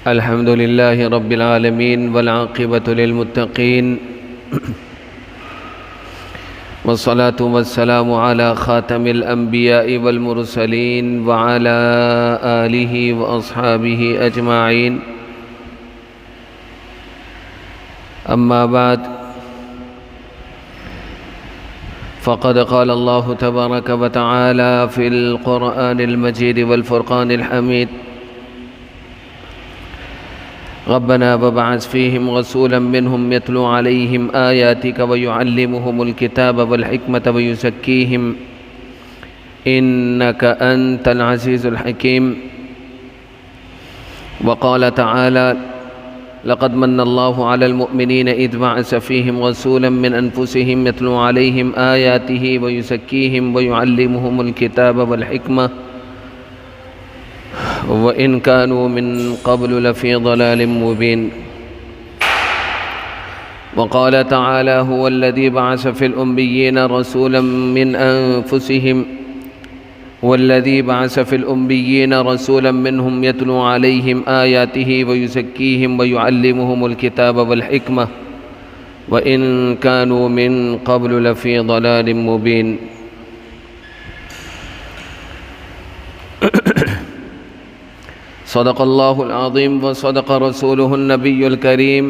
الحمد لله رب العالمين والعاقبة للمتقين والصلاة والسلام على خاتم الأنبياء والمرسلين وعلى آله وأصحابه أجمعين. أما بعد، فقد قال الله تبارك وتعالى في القرآن المجيد والفرقان الحميد: ربنا وابعث فيهم رسولا منهم يتلو عليهم آياتك ويعلمهم الكتاب والحكمة ويزكيهم إنك أنت العزيز الحكيم. وقال تعالى: لقد من الله على المؤمنين إذ بعث فيهم رسولا من أنفسهم يتلو عليهم آياته ويزكيهم ويعلمهم الكتاب والحكمة وإن كانوا من قبل لفي ضلال مبين. وقال تعالى: هو الذي بعث في الأميين رسولا من أنفسهم والذي بعث في الأميين رسولا منهم يتلو عليهم آياته ويزكيهم ويعلمهم الكتاب والحكمة وإن كانوا من قبل لفي ضلال مبين. صدق الله العظيم وصدق رسوله النبي الكريم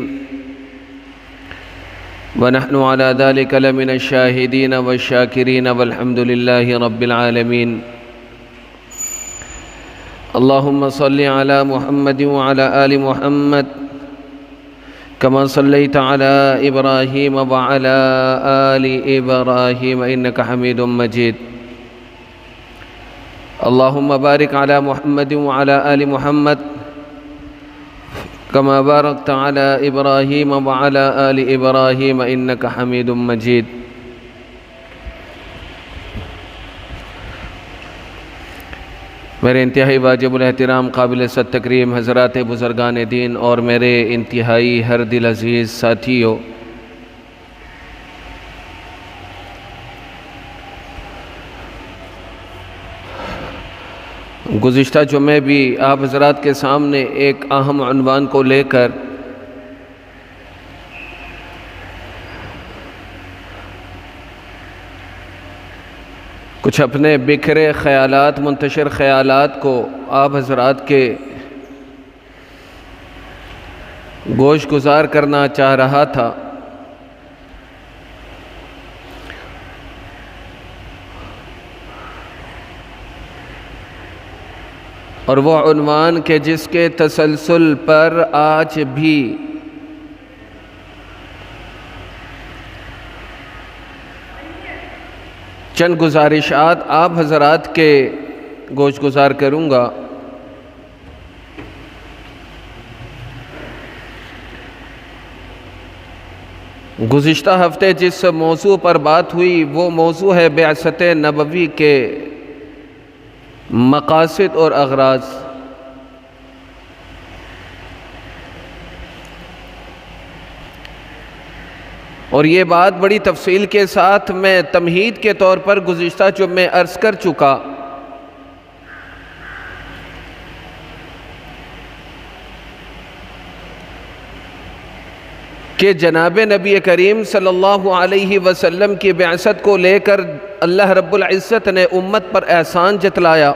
ونحن على ذلك لمن الشاهدين والشاكرين والحمد لله رب العالمين. اللهم صل على محمد وعلى آل محمد كما صليت على إبراهيم وعلى آل إبراهيم إنك حميد مجيد. اللهم بارك على محمد وعلى آل محمد كما باركت على إبراهيم وعلى آل إبراهيم إنك حميد مجيد. میرے انتہائی واجب الاحترام قابل صد تکریم حضرات بزرگان دین اور میرے انتہائی ہر دل عزیز ساتھیوں، گزشتہ جمعے بھی آپ حضرات کے سامنے ایک اہم عنوان کو لے کر کچھ اپنے بکھرے خیالات، منتشر خیالات کو آپ حضرات کے گوش گزار کرنا چاہ رہا تھا. اور وہ عنوان کہ جس کے تسلسل پر آج بھی چند گزارشات آپ حضرات کے گوش گزار کروں گا. گزشتہ ہفتے جس موضوع پر بات ہوئی وہ موضوع ہے بعثت نبوی کے مقاصد اور اغراض. اور یہ بات بڑی تفصیل کے ساتھ میں تمہید کے طور پر گزشتہ جمعے عرض کر چکا کہ جناب نبی کریم صلی اللہ علیہ وسلم کی بعثت کو لے کر اللہ رب العزت نے امت پر احسان جتلایا.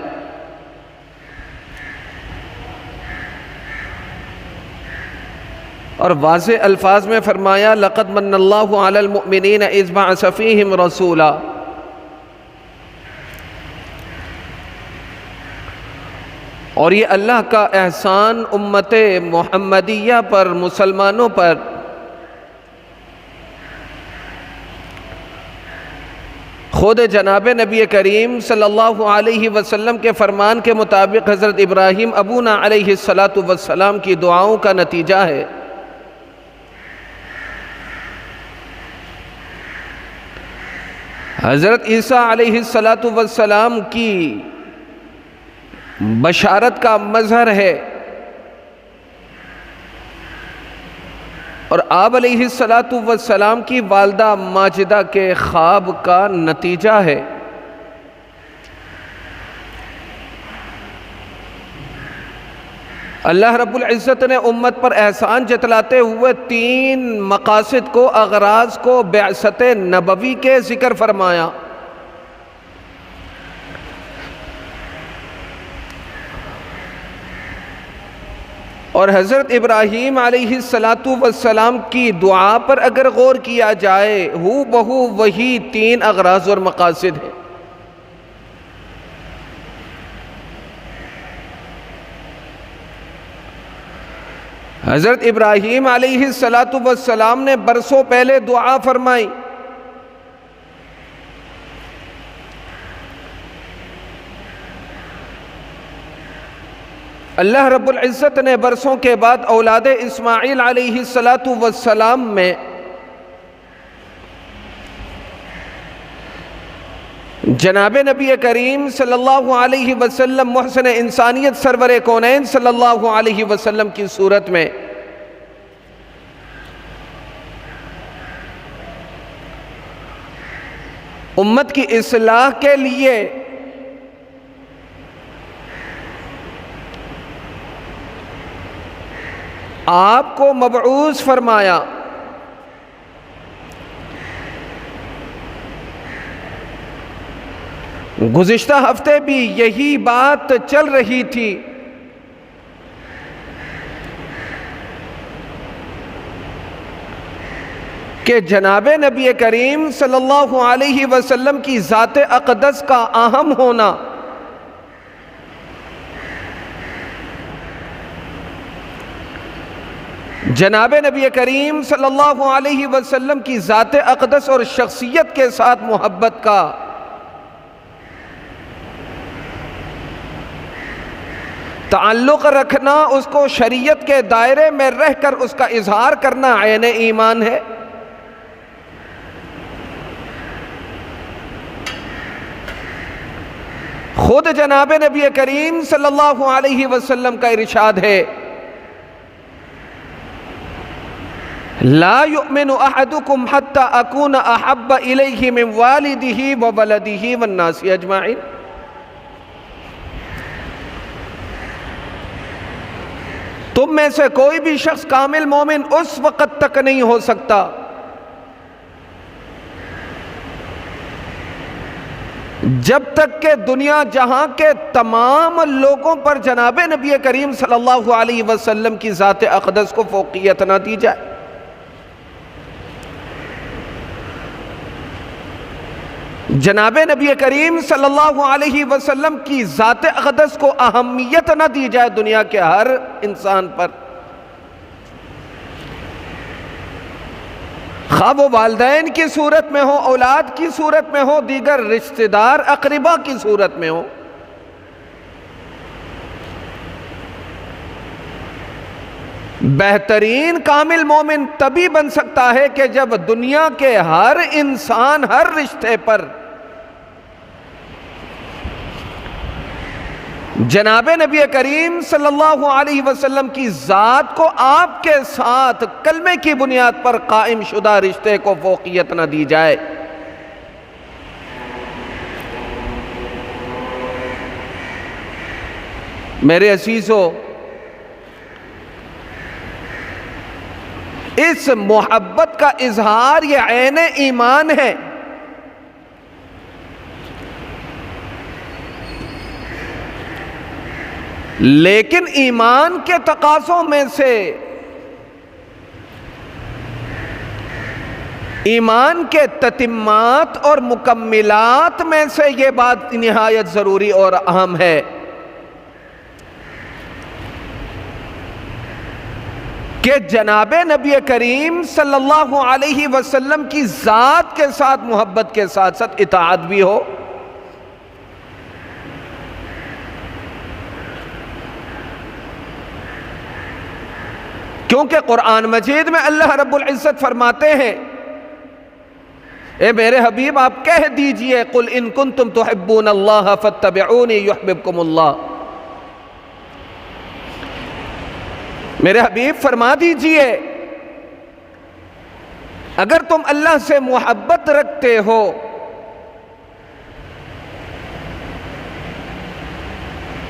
اور واضح الفاظ میں فرمایا: لقد من اللہ علی المؤمنین اذ بعث فیہم رسولا. اور یہ اللہ کا احسان امت محمدیہ پر، مسلمانوں پر خود جناب نبی کریم صلی اللہ علیہ وسلم کے فرمان کے مطابق حضرت ابراہیم ابونا علیہ السلام کی دعاؤں کا نتیجہ ہے. حضرت عیسیٰ علیہ السلام کی بشارت کا مظہر ہے اور آپ علیہ السلام کی والدہ ماجدہ کے خواب کا نتیجہ ہے. اللہ رب العزت نے امت پر احسان جتلاتے ہوئے 3 مقاصد کو، اغراض کو بعثت نبوی کے ذکر فرمایا۔ اور حضرت ابراہیم علیہ السلام کی دعا پر اگر غور کیا جائے، ہو بہو وہی 3 اغراض اور مقاصد ہیں۔ حضرت ابراہیم علیہ السلام نے برسوں پہلے دعا فرمائی، اللہ رب العزت نے برسوں کے بعد اولاد اسماعیل علیہ السلام میں جناب نبی کریم صلی اللہ علیہ وسلم محسن انسانیت سرور کونین صلی اللہ علیہ وسلم کی صورت میں امت کی اصلاح کے لیے آپ کو مبعوث فرمایا۔ گزشتہ ہفتے بھی یہی بات چل رہی تھی کہ جناب نبی کریم صلی اللہ علیہ وسلم کی ذات اقدس کا اہم ہونا جناب نبی کریم صلی اللہ علیہ وسلم کی ذات اقدس اور شخصیت کے ساتھ محبت کا تعلق رکھنا، اس کو شریعت کے دائرے میں رہ کر اس کا اظہار کرنا عین ایمان ہے۔ خود جناب نبی کریم صلی اللہ علیہ وسلم کا ارشاد ہے، لا يؤمن احدكم حتى اكون احب اليه من والده وولده والناس اجمعين۔ تم میں سے کوئی بھی شخص کامل مومن اس وقت تک نہیں ہو سکتا جب تک کہ دنیا جہاں کے تمام لوگوں پر جناب نبی کریم صلی اللہ علیہ وسلم کی ذات اقدس کو فوقیت نہ دی جائے۔ جناب نبی کریم صلی اللہ علیہ وسلم کی ذات اقدس کو اہمیت نہ دی جائے دنیا کے ہر انسان پر، خواہ وہ والدین کی صورت میں ہو، اولاد کی صورت میں ہو، دیگر رشتہ دار اقربا کی صورت میں ہو۔ بہترین کامل مومن تبھی بن سکتا ہے کہ جب دنیا کے ہر انسان، ہر رشتے پر جناب نبی کریم صلی اللہ علیہ وسلم کی ذات کو آپ کے ساتھ کلمے کی بنیاد پر قائم شدہ رشتے کو فوقیت نہ دی جائے۔ میرے عزیزو، اس محبت کا اظہار یہ عین ایمان ہے۔ لیکن ایمان کے تقاضوں میں سے، ایمان کے تتمات اور مکملات میں سے یہ بات نہایت ضروری اور اہم ہے کہ جناب نبی کریم صلی اللہ علیہ وسلم کی ذات کے ساتھ محبت کے ساتھ ساتھ اطاعت بھی ہو۔ کیونکہ قرآن مجید میں اللہ رب العزت فرماتے ہیں، اے میرے حبیب آپ کہہ دیجئے، قل ان کنتم تحبون اللہ فاتبعونی یحببکم اللہ، میرے حبیب فرما دیجئے اگر تم اللہ سے محبت رکھتے ہو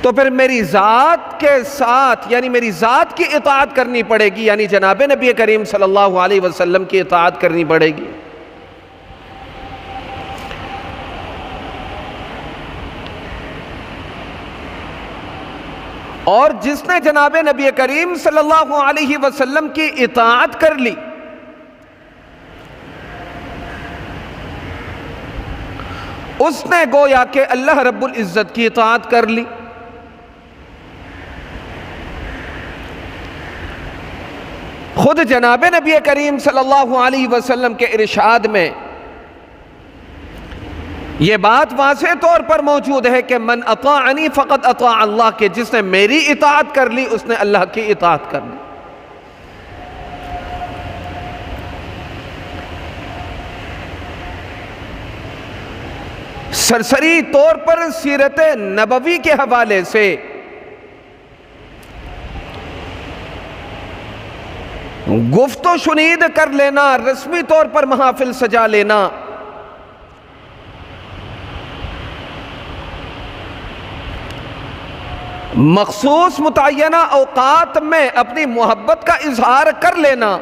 تو پھر میری ذات کے ساتھ یعنی میری ذات کی اطاعت کرنی پڑے گی، یعنی جناب نبی کریم صلی اللہ علیہ وسلم کی اطاعت کرنی پڑے گی۔ اور جس نے جناب نبی کریم صلی اللہ علیہ وسلم کی اطاعت کر لی، اس نے گویا کہ اللہ رب العزت کی اطاعت کر لی۔ خود جناب نبی کریم صلی اللہ علیہ وسلم کے ارشاد میں یہ بات واضح طور پر موجود ہے کہ من اطاعنی فقد اطاع اللہ، کہ جس نے میری اطاعت کر لی اس نے اللہ کی اطاعت کر لی۔ سرسری طور پر سیرت نبوی کے حوالے سے گفت و شنید کر لینا، رسمی طور پر محافل سجا لینا، مخصوص متعینہ اوقات میں اپنی محبت کا اظہار کر لینا،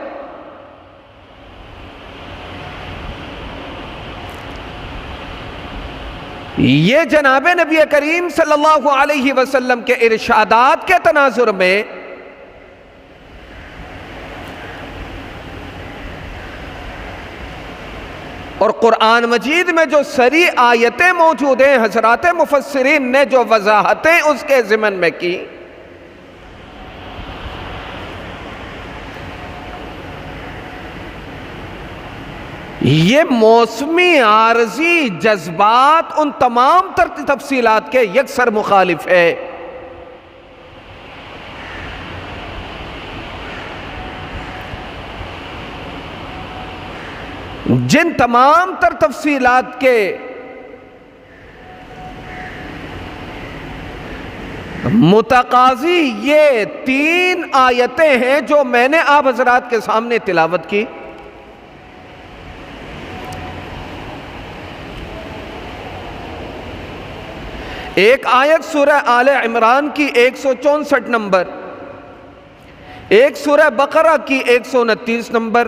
یہ جناب نبی کریم صلی اللہ علیہ وسلم کے ارشادات کے تناظر میں اور قرآن مجید میں جو صریح آیتیں موجود ہیں، حضرات مفسرین نے جو وضاحتیں اس کے ضمن میں کی، یہ موسمی عارضی جذبات ان تمام تفصیلات کے یکسر مخالف ہے۔ جن تمام تر تفصیلات کے متقاضی یہ 3 آیتیں ہیں جو میں نے آپ حضرات کے سامنے تلاوت کی۔ ایک آیت سورہ آل عمران کی 164 نمبر، ایک سورہ بقرہ کی 129 نمبر،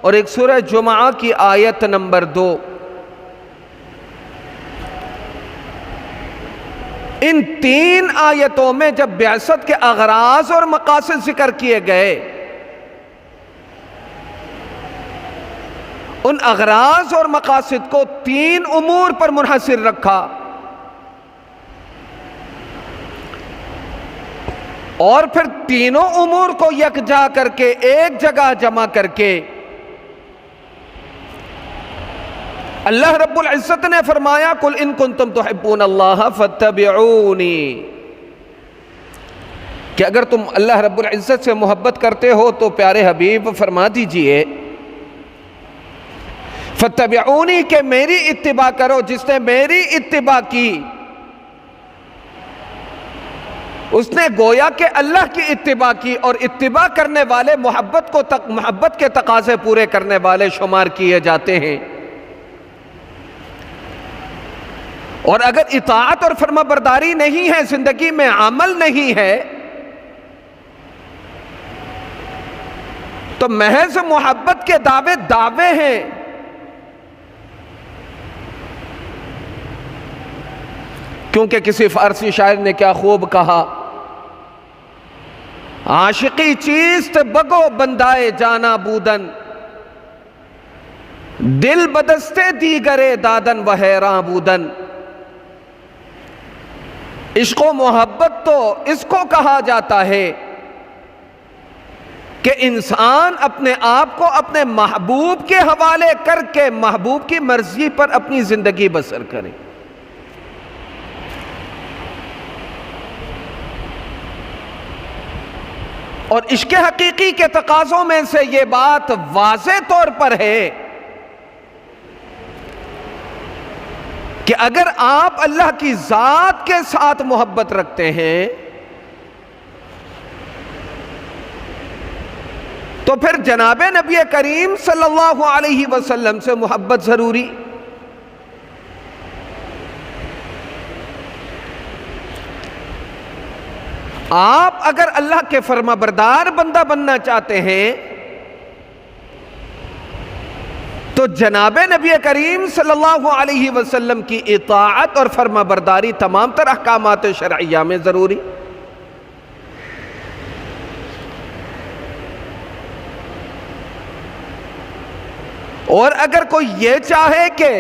اور ایک سورہ جمعہ کی آیت نمبر 2۔ ان 3 آیتوں میں جب بعثت کے اغراض اور مقاصد ذکر کیے گئے، ان اغراض اور مقاصد کو 3 امور پر منحصر رکھا، اور پھر تینوں امور کو یکجا کر کے ایک جگہ جمع کر کے اللہ رب العزت نے فرمایا قُلْ إِن كُنْتُمْ تُحِبُّونَ اللَّهَ فَاتَّبِعُونِي، کہ اگر تم اللہ رب العزت سے محبت کرتے ہو تو پیارے حبیب فرما دیجئے فَاتَّبِعُونِي، کہ میری اتباع کرو۔ جس نے میری اتباع کی اس نے گویا کہ اللہ کی اتباع کی، اور اتباع کرنے والے محبت کے تقاضے پورے کرنے والے شمار کیے جاتے ہیں۔ اور اگر اطاعت اور فرما برداری نہیں ہے، زندگی میں عمل نہیں ہے، تو محض محبت کے دعوے ہیں۔ کیونکہ کسی فارسی شاعر نے کیا خوب کہا، عاشقی چیست بگو بندائے جانا بودن، دل بدستے دیگرے دادن و حیراں بودن۔ عشق و محبت تو اس کو کہا جاتا ہے کہ انسان اپنے آپ کو اپنے محبوب کے حوالے کر کے محبوب کی مرضی پر اپنی زندگی بسر کرے۔ اور عشق حقیقی کے تقاضوں میں سے یہ بات واضح طور پر ہے کہ اگر آپ اللہ کی ذات کے ساتھ محبت رکھتے ہیں تو پھر جناب نبی کریم صلی اللہ علیہ وسلم سے محبت ضروری۔ آپ اگر اللہ کے فرما بردار بندہ بننا چاہتے ہیں تو جناب نبی کریم صلی اللہ علیہ وسلم کی اطاعت اور فرما برداری تمام تر احکامات شرعیہ میں ضروری. اور اگر کوئی یہ چاہے کہ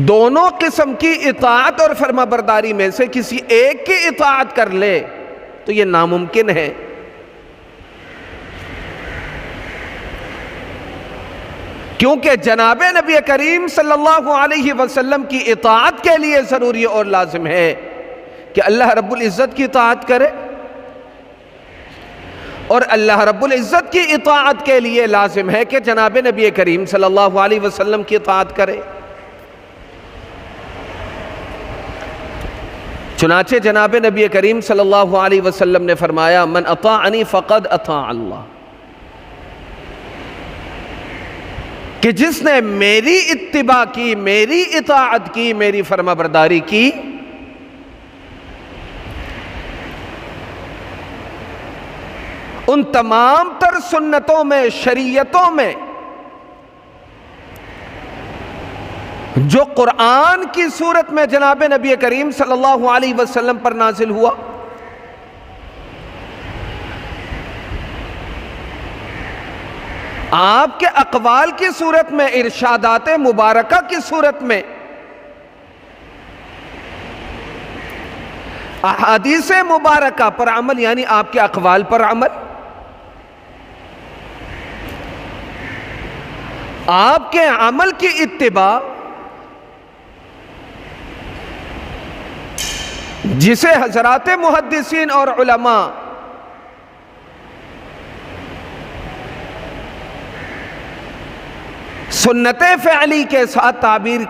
دونوں قسم کی اطاعت اور فرما برداری میں سے کسی ایک کی اطاعت کر لے تو یہ ناممکن ہے. کیونکہ جناب نبی کریم صلی اللہ علیہ وسلم کی اطاعت کے لیے ضروری اور لازم ہے کہ اللہ رب العزت کی اطاعت کرے، اور اللہ رب العزت کی اطاعت کے لیے لازم ہے کہ جناب نبی کریم صلی اللہ علیہ وسلم کی اطاعت کرے. چنانچہ جناب نبی کریم صلی اللہ علیہ وسلم نے فرمایا من اطاعنی فقد اطاع اللہ، کہ جس نے میری اتباع کی، میری اطاعت کی، میری فرما برداری کی، ان تمام تر سنتوں میں، شریعتوں میں جو قرآن کی صورت میں جناب نبی کریم صلی اللہ علیہ وسلم پر نازل ہوا، آپ کے اقوال کی صورت میں، ارشادات مبارکہ کی صورت میں، احادیث مبارکہ پر عمل، یعنی آپ کے اقوال پر عمل، آپ کے عمل کی اتباع، جسے حضرات محدثین اور علماء سنت فعلی کے ساتھ تعبیر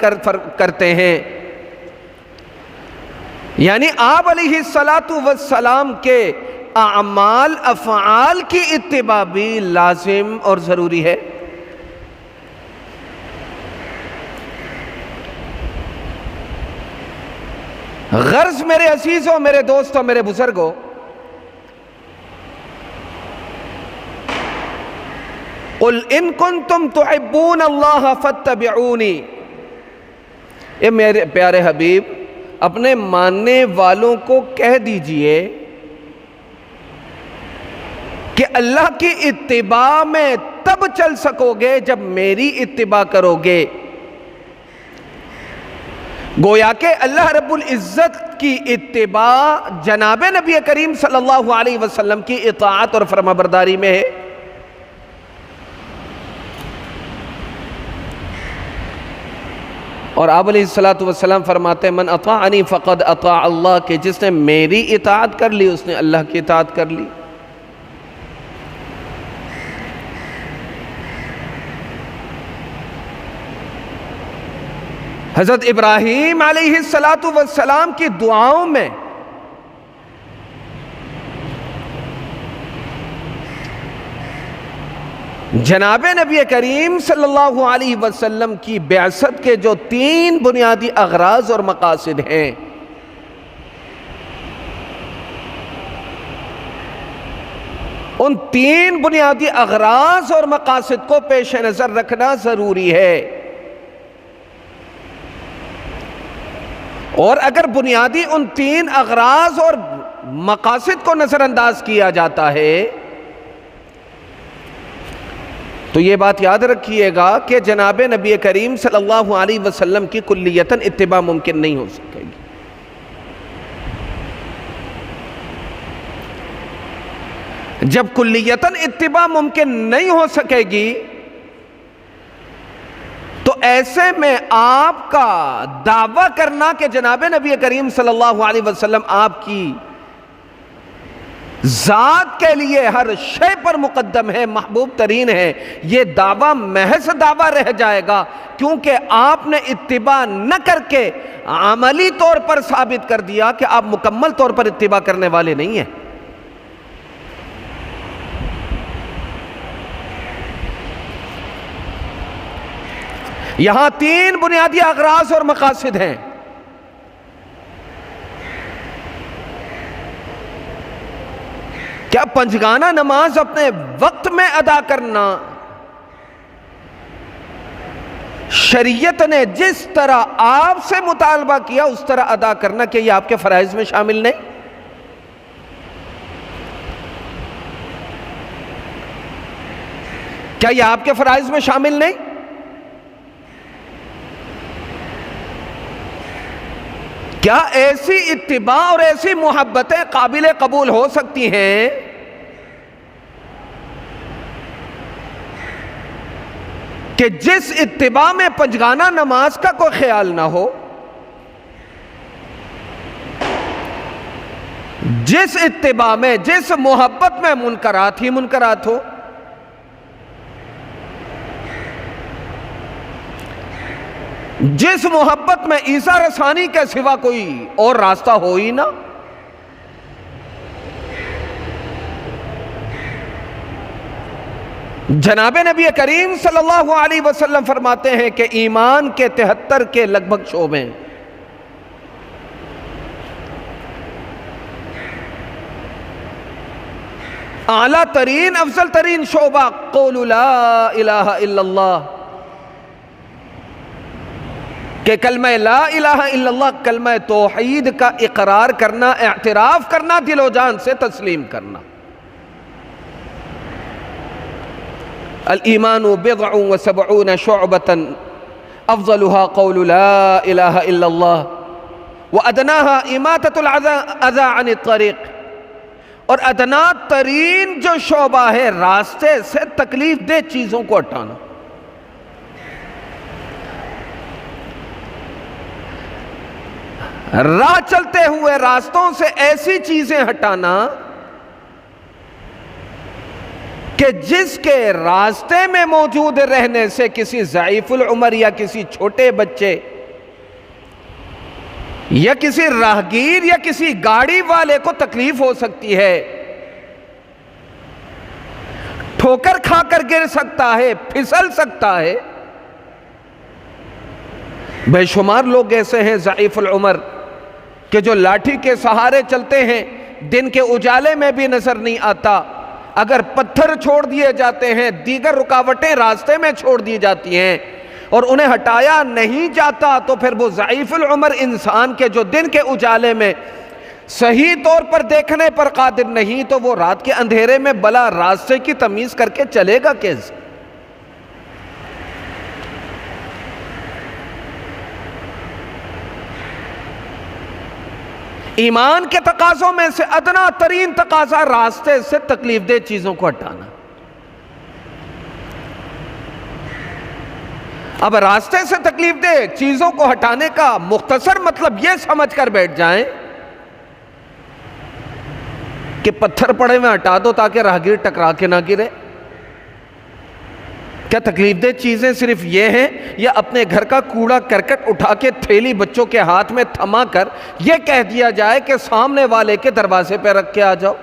کرتے ہیں، یعنی آپ علیہ السلام کے اعمال، افعال کی اتباع بھی لازم اور ضروری ہے. غرض میرے عزیزوں، میرے دوستوں، میرے بزرگوں، قُلْ إِن كُنْتُمْ تُحِبُّونَ اللَّهَ فَاتَّبِعُونِي، اے میرے پیارے حبیب اپنے ماننے والوں کو کہہ دیجئے کہ اللہ کی اتباع میں تب چل سکو گے جب میری اتباع کرو گے. گویا کہ اللہ رب العزت کی اتباع جناب نبی کریم صلی اللہ علیہ وسلم کی اطاعت اور فرما برداری میں ہے. اور آپ علیہ السلام فرماتے ہیں من اطاعنی فقد اطاع اللہ، کہ جس نے میری اطاعت کر لی اس نے اللہ کی اطاعت کر لی. حضرت ابراہیم علیہ السلام کی دعاؤں میں جناب نبی کریم صلی اللہ علیہ وسلم کی بعثت کے جو 3 بنیادی اغراض اور مقاصد ہیں، ان 3 بنیادی اغراض اور مقاصد کو پیش نظر رکھنا ضروری ہے. اور اگر بنیادی ان 3 اغراض اور مقاصد کو نظر انداز کیا جاتا ہے تو یہ بات یاد رکھیے گا کہ جناب نبی کریم صلی اللہ علیہ وسلم کی کلیتاً اتباع ممکن نہیں ہو سکے گی. جب کلیتاً اتباع ممکن نہیں ہو سکے گی تو ایسے میں آپ کا دعویٰ کرنا کہ جناب نبی کریم صلی اللہ علیہ وسلم آپ کی ذات کے لیے ہر شے پر مقدم ہے، محبوب ترین ہے، یہ دعویٰ محض دعویٰ رہ جائے گا، کیونکہ آپ نے اتباع نہ کر کے عملی طور پر ثابت کر دیا کہ آپ مکمل طور پر اتباع کرنے والے نہیں ہیں. یہاں 3 بنیادی اغراض اور مقاصد ہیں. کیا پنجگانہ نماز اپنے وقت میں ادا کرنا شریعت نے جس طرح آپ سے مطالبہ کیا اس طرح ادا کرنا، کہ یہ آپ کے فرائض میں شامل نہیں؟ کیا یہ آپ کے فرائض میں شامل نہیں؟ کیا ایسی اتباع اور ایسی محبتیں قابل قبول ہو سکتی ہیں کہ جس اتباع میں پنجگانہ نماز کا کوئی خیال نہ ہو، جس اتباع میں، جس محبت میں منکرات ہی منکرات ہو؟ جس محبت میں ایذا رسانی کے سوا کوئی اور راستہ ہو ہی نہ؟ جناب نبی کریم صلی اللہ علیہ وسلم فرماتے ہیں کہ ایمان کے 73 کے لگ بھگ شعبے ہیں۔ اعلیٰ ترین، افضل ترین شعبہ قول لا الہ الا اللہ، کہ کلمہ لا الہ الا اللہ، کلمہ توحید کا اقرار کرنا، اعتراف کرنا، دل و جان سے تسلیم کرنا۔ الایمان بضع و سبعون شعبۃ افضلها قول لا الہ الا اللہ وادناها اماطۃ الاذى عن الطریق، اور ادنا ترین جو شعبہ ہے راستے سے تکلیف دہ چیزوں کو ہٹانا۔ راہ چلتے ہوئے راستوں سے ایسی چیزیں ہٹانا کہ جس کے راستے میں موجود رہنے سے کسی ضعیف العمر یا کسی چھوٹے بچے یا کسی راہگیر یا کسی گاڑی والے کو تکلیف ہو سکتی ہے، ٹھوکر کھا کر گر سکتا ہے، پھسل سکتا ہے۔ بے شمار لوگ ایسے ہیں ضعیف العمر کہ جو لاٹھی کے سہارے چلتے ہیں، دن کے اجالے میں بھی نظر نہیں آتا۔ اگر پتھر چھوڑ دیے جاتے ہیں، دیگر رکاوٹیں راستے میں چھوڑ دی جاتی ہیں اور انہیں ہٹایا نہیں جاتا، تو پھر وہ ضعیف العمر انسان کے جو دن کے اجالے میں صحیح طور پر دیکھنے پر قادر نہیں، تو وہ رات کے اندھیرے میں بلا راستے کی تمیز کر کے چلے گا کیسے؟ ایمان کے تقاضوں میں سے ادنا ترین تقاضا راستے سے تکلیف دہ چیزوں کو ہٹانا۔ اب راستے سے تکلیف دہ چیزوں کو ہٹانے کا مختصر مطلب یہ سمجھ کر بیٹھ جائیں کہ پتھر پڑے ہوئے ہٹا دو تاکہ راہگیر ٹکرا کے نہ گرے۔ کیا تکلیف دہ چیزیں صرف یہ ہیں، یا اپنے گھر کا کوڑا کرکٹ اٹھا کے تھیلی بچوں کے ہاتھ میں تھما کر یہ کہہ دیا جائے کہ سامنے والے کے دروازے پہ رکھ کے آ جاؤ؟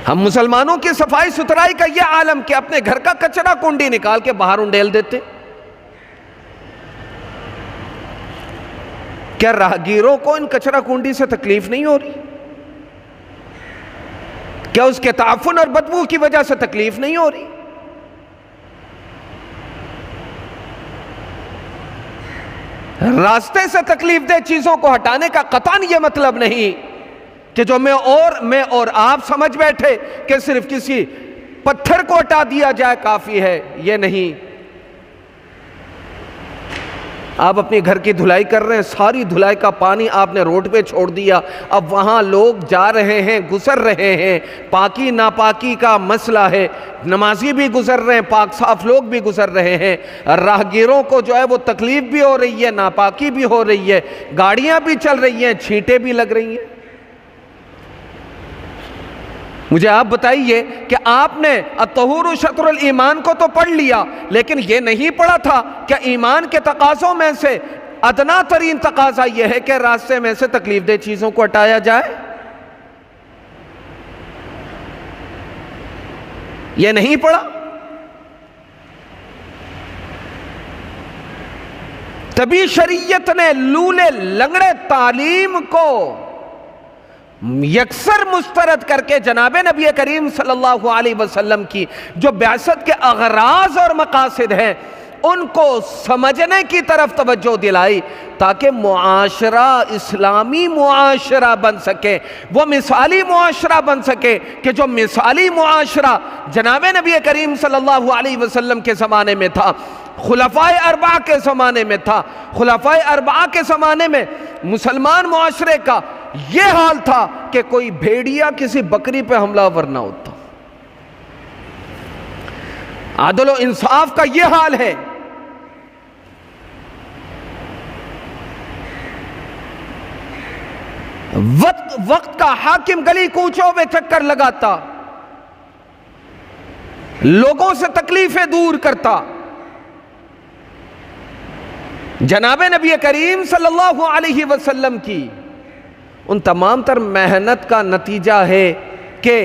ہم مسلمانوں کی صفائی ستھرائی کا یہ عالم کہ اپنے گھر کا کچرا کنڈی نکال کے باہر انڈیل دیتے۔ کیا راہگیروں کو ان کچرا کنڈی سے تکلیف نہیں ہو رہی؟ کیا اس کے تعفن اور بدبو کی وجہ سے تکلیف نہیں ہو رہی؟ راستے سے تکلیف دہ چیزوں کو ہٹانے کا قطعاً یہ مطلب نہیں کہ جو میں اور آپ سمجھ بیٹھے کہ صرف کسی پتھر کو ہٹا دیا جائے کافی ہے، یہ نہیں۔ آپ اپنی گھر کی دھلائی کر رہے ہیں، ساری دھلائی کا پانی آپ نے روڈ پہ چھوڑ دیا، اب وہاں لوگ جا رہے ہیں، گزر رہے ہیں، پاکی ناپاکی کا مسئلہ ہے، نمازی بھی گزر رہے ہیں، پاک صاف لوگ بھی گزر رہے ہیں، راہگیروں کو جو ہے وہ تکلیف بھی ہو رہی ہے، ناپاکی بھی ہو رہی ہے، گاڑیاں بھی چل رہی ہیں، چھینٹیں بھی لگ رہی ہیں۔ مجھے آپ بتائیے کہ آپ نے الطہور شطر الایمان کو تو پڑھ لیا، لیکن یہ نہیں پڑھا تھا کہ ایمان کے تقاضوں میں سے ادنا ترین تقاضا یہ ہے کہ راستے میں سے تکلیف دہ چیزوں کو ہٹایا جائے؟ یہ نہیں پڑھا؟ تبھی شریعت نے لولے لنگڑے تعلیم کو یکسر مسترد کر کے جناب نبی کریم صلی اللہ علیہ وسلم کی جو بعثت کے اغراض اور مقاصد ہیں ان کو سمجھنے کی طرف توجہ دلائی، تاکہ معاشرہ اسلامی معاشرہ بن سکے، وہ مثالی معاشرہ بن سکے کہ جو مثالی معاشرہ جناب نبی کریم صلی اللہ علیہ وسلم کے زمانے میں تھا، خلفائے اربعہ کے زمانے میں تھا۔ خلفائے اربعہ کے زمانے میں مسلمان معاشرے کا یہ حال تھا کہ کوئی بھیڑیا کسی بکری پہ حملہ آور نہ ہوتا۔ عدل و انصاف کا یہ حال ہے۔ وقت کا حاکم گلی کوچوں میں چکر لگاتا، لوگوں سے تکلیفیں دور کرتا۔ جناب نبی کریم صلی اللہ علیہ وسلم کی ان تمام تر محنت کا نتیجہ ہے کہ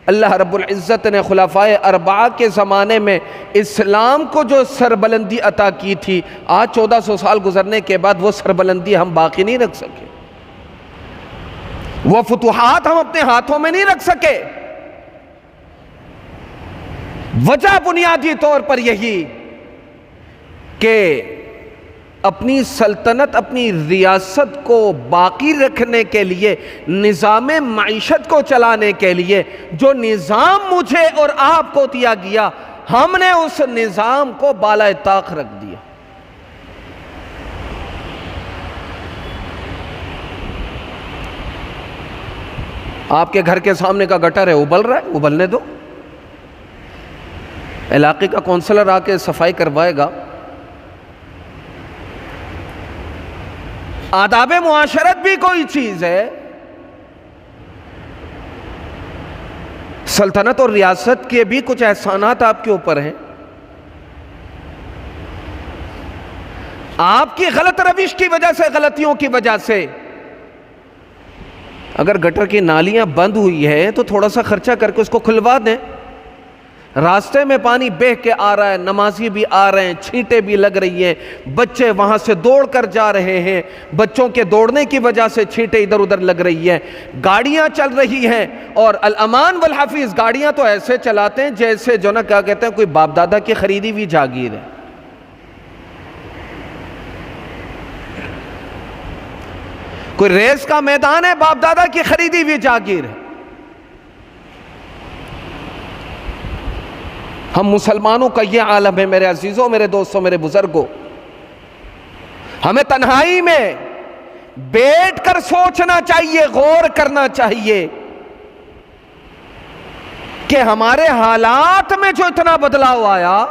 اللہ رب العزت نے خلفائے اربعہ کے زمانے میں اسلام کو جو سربلندی عطا کی تھی، آج 1400 سال گزرنے کے بعد وہ سربلندی ہم باقی نہیں رکھ سکے، وہ فتوحات ہم اپنے ہاتھوں میں نہیں رکھ سکے۔ وجہ بنیادی طور پر یہی کہ اپنی سلطنت، اپنی ریاست کو باقی رکھنے کے لیے، نظام معیشت کو چلانے کے لیے جو نظام مجھے اور آپ کو دیا گیا، ہم نے اس نظام کو بالائے طاق رکھ دیا۔ آپ کے گھر کے سامنے کا گٹر ہے، ابل رہا ہے، ابلنے دو، علاقے کا کونسلر آ کے صفائی کروائے گا۔ آداب معاشرت بھی کوئی چیز ہے، سلطنت اور ریاست کے بھی کچھ احسانات آپ کے اوپر ہیں۔ آپ کی غلط روش کی وجہ سے، غلطیوں کی وجہ سے اگر گٹر کی نالیاں بند ہوئی ہے تو تھوڑا سا خرچہ کر کے اس کو کھلوا دیں۔ راستے میں پانی بہہ کے آ رہا ہے، نمازی بھی آ رہے ہیں، چھینٹیں بھی لگ رہی ہیں، بچے وہاں سے دوڑ کر جا رہے ہیں، بچوں کے دوڑنے کی وجہ سے چھینٹیں ادھر ادھر لگ رہی ہیں، گاڑیاں چل رہی ہیں، اور الامان والحفیظ گاڑیاں تو ایسے چلاتے ہیں جیسے جو نا کیا کہتے ہیں کوئی باپ دادا کی خریدی ہوئی جاگیر ہے۔ کوئی ریس کا میدان ہے، باپ دادا کی خریدی ہوئی جاگیر ہے۔ ہم مسلمانوں کا یہ عالم ہے میرے عزیزوں، میرے دوستوں، میرے بزرگوں۔ ہمیں تنہائی میں بیٹھ کر سوچنا چاہیے، غور کرنا چاہیے کہ ہمارے حالات میں جو اتنا بدلاؤ آیا،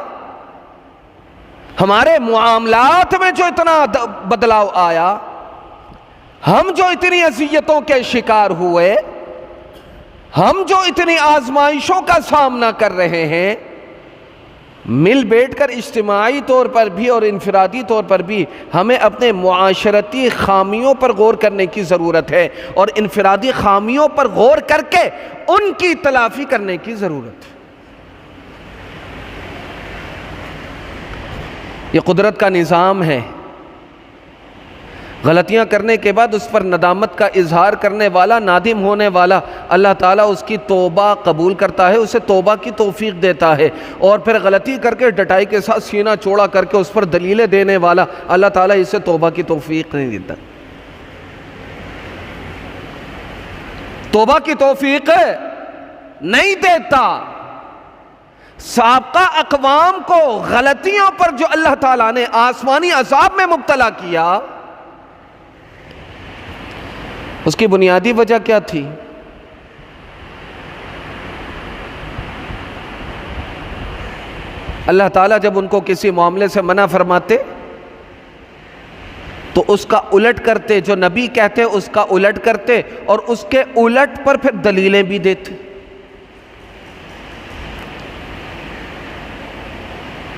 ہمارے معاملات میں جو اتنا بدلاؤ آیا، ہم جو اتنی اذیتوں کے شکار ہوئے، ہم جو اتنی آزمائشوں کا سامنا کر رہے ہیں، مل بیٹھ کر اجتماعی طور پر بھی اور انفرادی طور پر بھی ہمیں اپنے معاشرتی خامیوں پر غور کرنے کی ضرورت ہے، اور انفرادی خامیوں پر غور کر کے ان کی تلافی کرنے کی ضرورت ہے۔ یہ قدرت کا نظام ہے۔ غلطیاں کرنے کے بعد اس پر ندامت کا اظہار کرنے والا، نادم ہونے والا، اللہ تعالیٰ اس کی توبہ قبول کرتا ہے، اسے توبہ کی توفیق دیتا ہے، اور پھر غلطی کر کے ڈٹائی کے ساتھ سینہ چوڑا کر کے اس پر دلیلیں دینے والا اللہ تعالیٰ اسے توبہ کی توفیق نہیں دیتا۔ توبہ کی توفیق نہیں دیتا۔ سابقہ اقوام کو غلطیوں پر جو اللہ تعالیٰ نے آسمانی عذاب میں مبتلا کیا، اس کی بنیادی وجہ کیا تھی؟ اللہ تعالیٰ جب ان کو کسی معاملے سے منع فرماتے تو اس کا الٹ کرتے، جو نبی کہتے اس کا الٹ کرتے، اور اس کے الٹ پر پھر دلیلیں بھی دیتے۔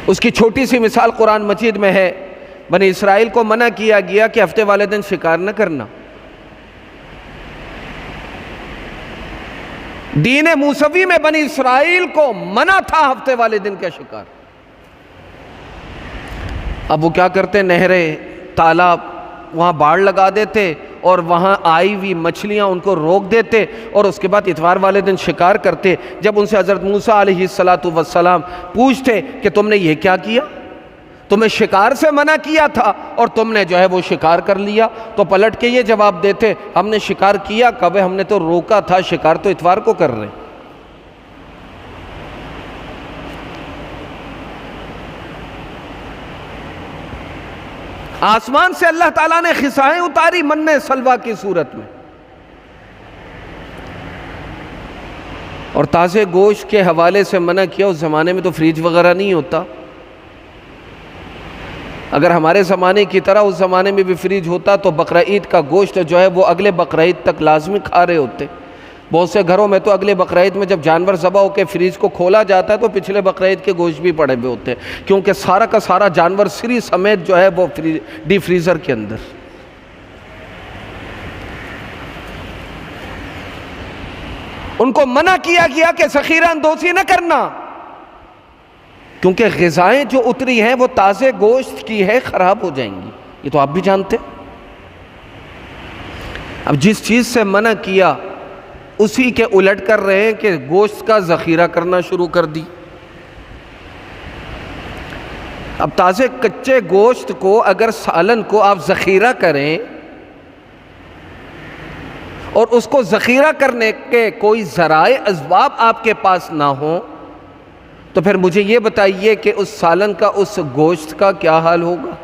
اس کی چھوٹی سی مثال قرآن مجید میں ہے۔ بنی اسرائیل کو منع کیا گیا کہ ہفتے والے دن شکار نہ کرنا۔ دین موسوی میں بنی اسرائیل کو منع تھا ہفتے والے دن کا شکار۔ اب وہ کیا کرتے، نہریں، تالاب، وہاں باڑ لگا دیتے اور وہاں آئی ہوئی مچھلیاں ان کو روک دیتے، اور اس کے بعد اتوار والے دن شکار کرتے۔ جب ان سے حضرت موسیٰ علیہ السلام پوچھتے کہ تم نے یہ کیا کیا، تمہیں شکار سے منع کیا تھا اور تم نے جو ہے وہ شکار کر لیا، تو پلٹ کے یہ جواب دیتے، ہم نے شکار کیا کب، ہم نے تو روکا تھا، شکار تو اتوار کو کر رہے ہیں۔ آسمان سے اللہ تعالیٰ نے خسائیں اتاری من سلوہ کی صورت میں، اور تازے گوشت کے حوالے سے منع کیا۔ اس زمانے میں تو فریج وغیرہ نہیں ہوتا، اگر ہمارے زمانے کی طرح اس زمانے میں بھی فریج ہوتا تو بقرعید کا گوشت جو ہے وہ اگلے بقرعید تک لازمی کھا رہے ہوتے۔ بہت سے گھروں میں تو اگلے بقرعید میں جب جانور ذبح ہو کے فریج کو کھولا جاتا ہے تو پچھلے بقرعید کے گوشت بھی پڑے ہوئے ہوتے ہیں، کیونکہ سارا کا سارا جانور سری سمیت جو ہے وہ ڈی فریزر کے اندر۔ ان کو منع کیا گیا کہ ذخیرہ اندوزی نہ کرنا، کیونکہ غذائیں جو اتری ہیں وہ تازے گوشت کی ہے، خراب ہو جائیں گی، یہ تو آپ بھی جانتے۔ اب جس چیز سے منع کیا اسی کے الٹ کر رہے ہیں کہ گوشت کا ذخیرہ کرنا شروع کر دی۔ اب تازے کچے گوشت کو اگر سالن کو آپ ذخیرہ کریں اور اس کو ذخیرہ کرنے کے کوئی ذرائع اسباب آپ کے پاس نہ ہوں تو پھر مجھے یہ بتائیے کہ اس سالن کا، اس گوشت کا کیا حال ہوگا؟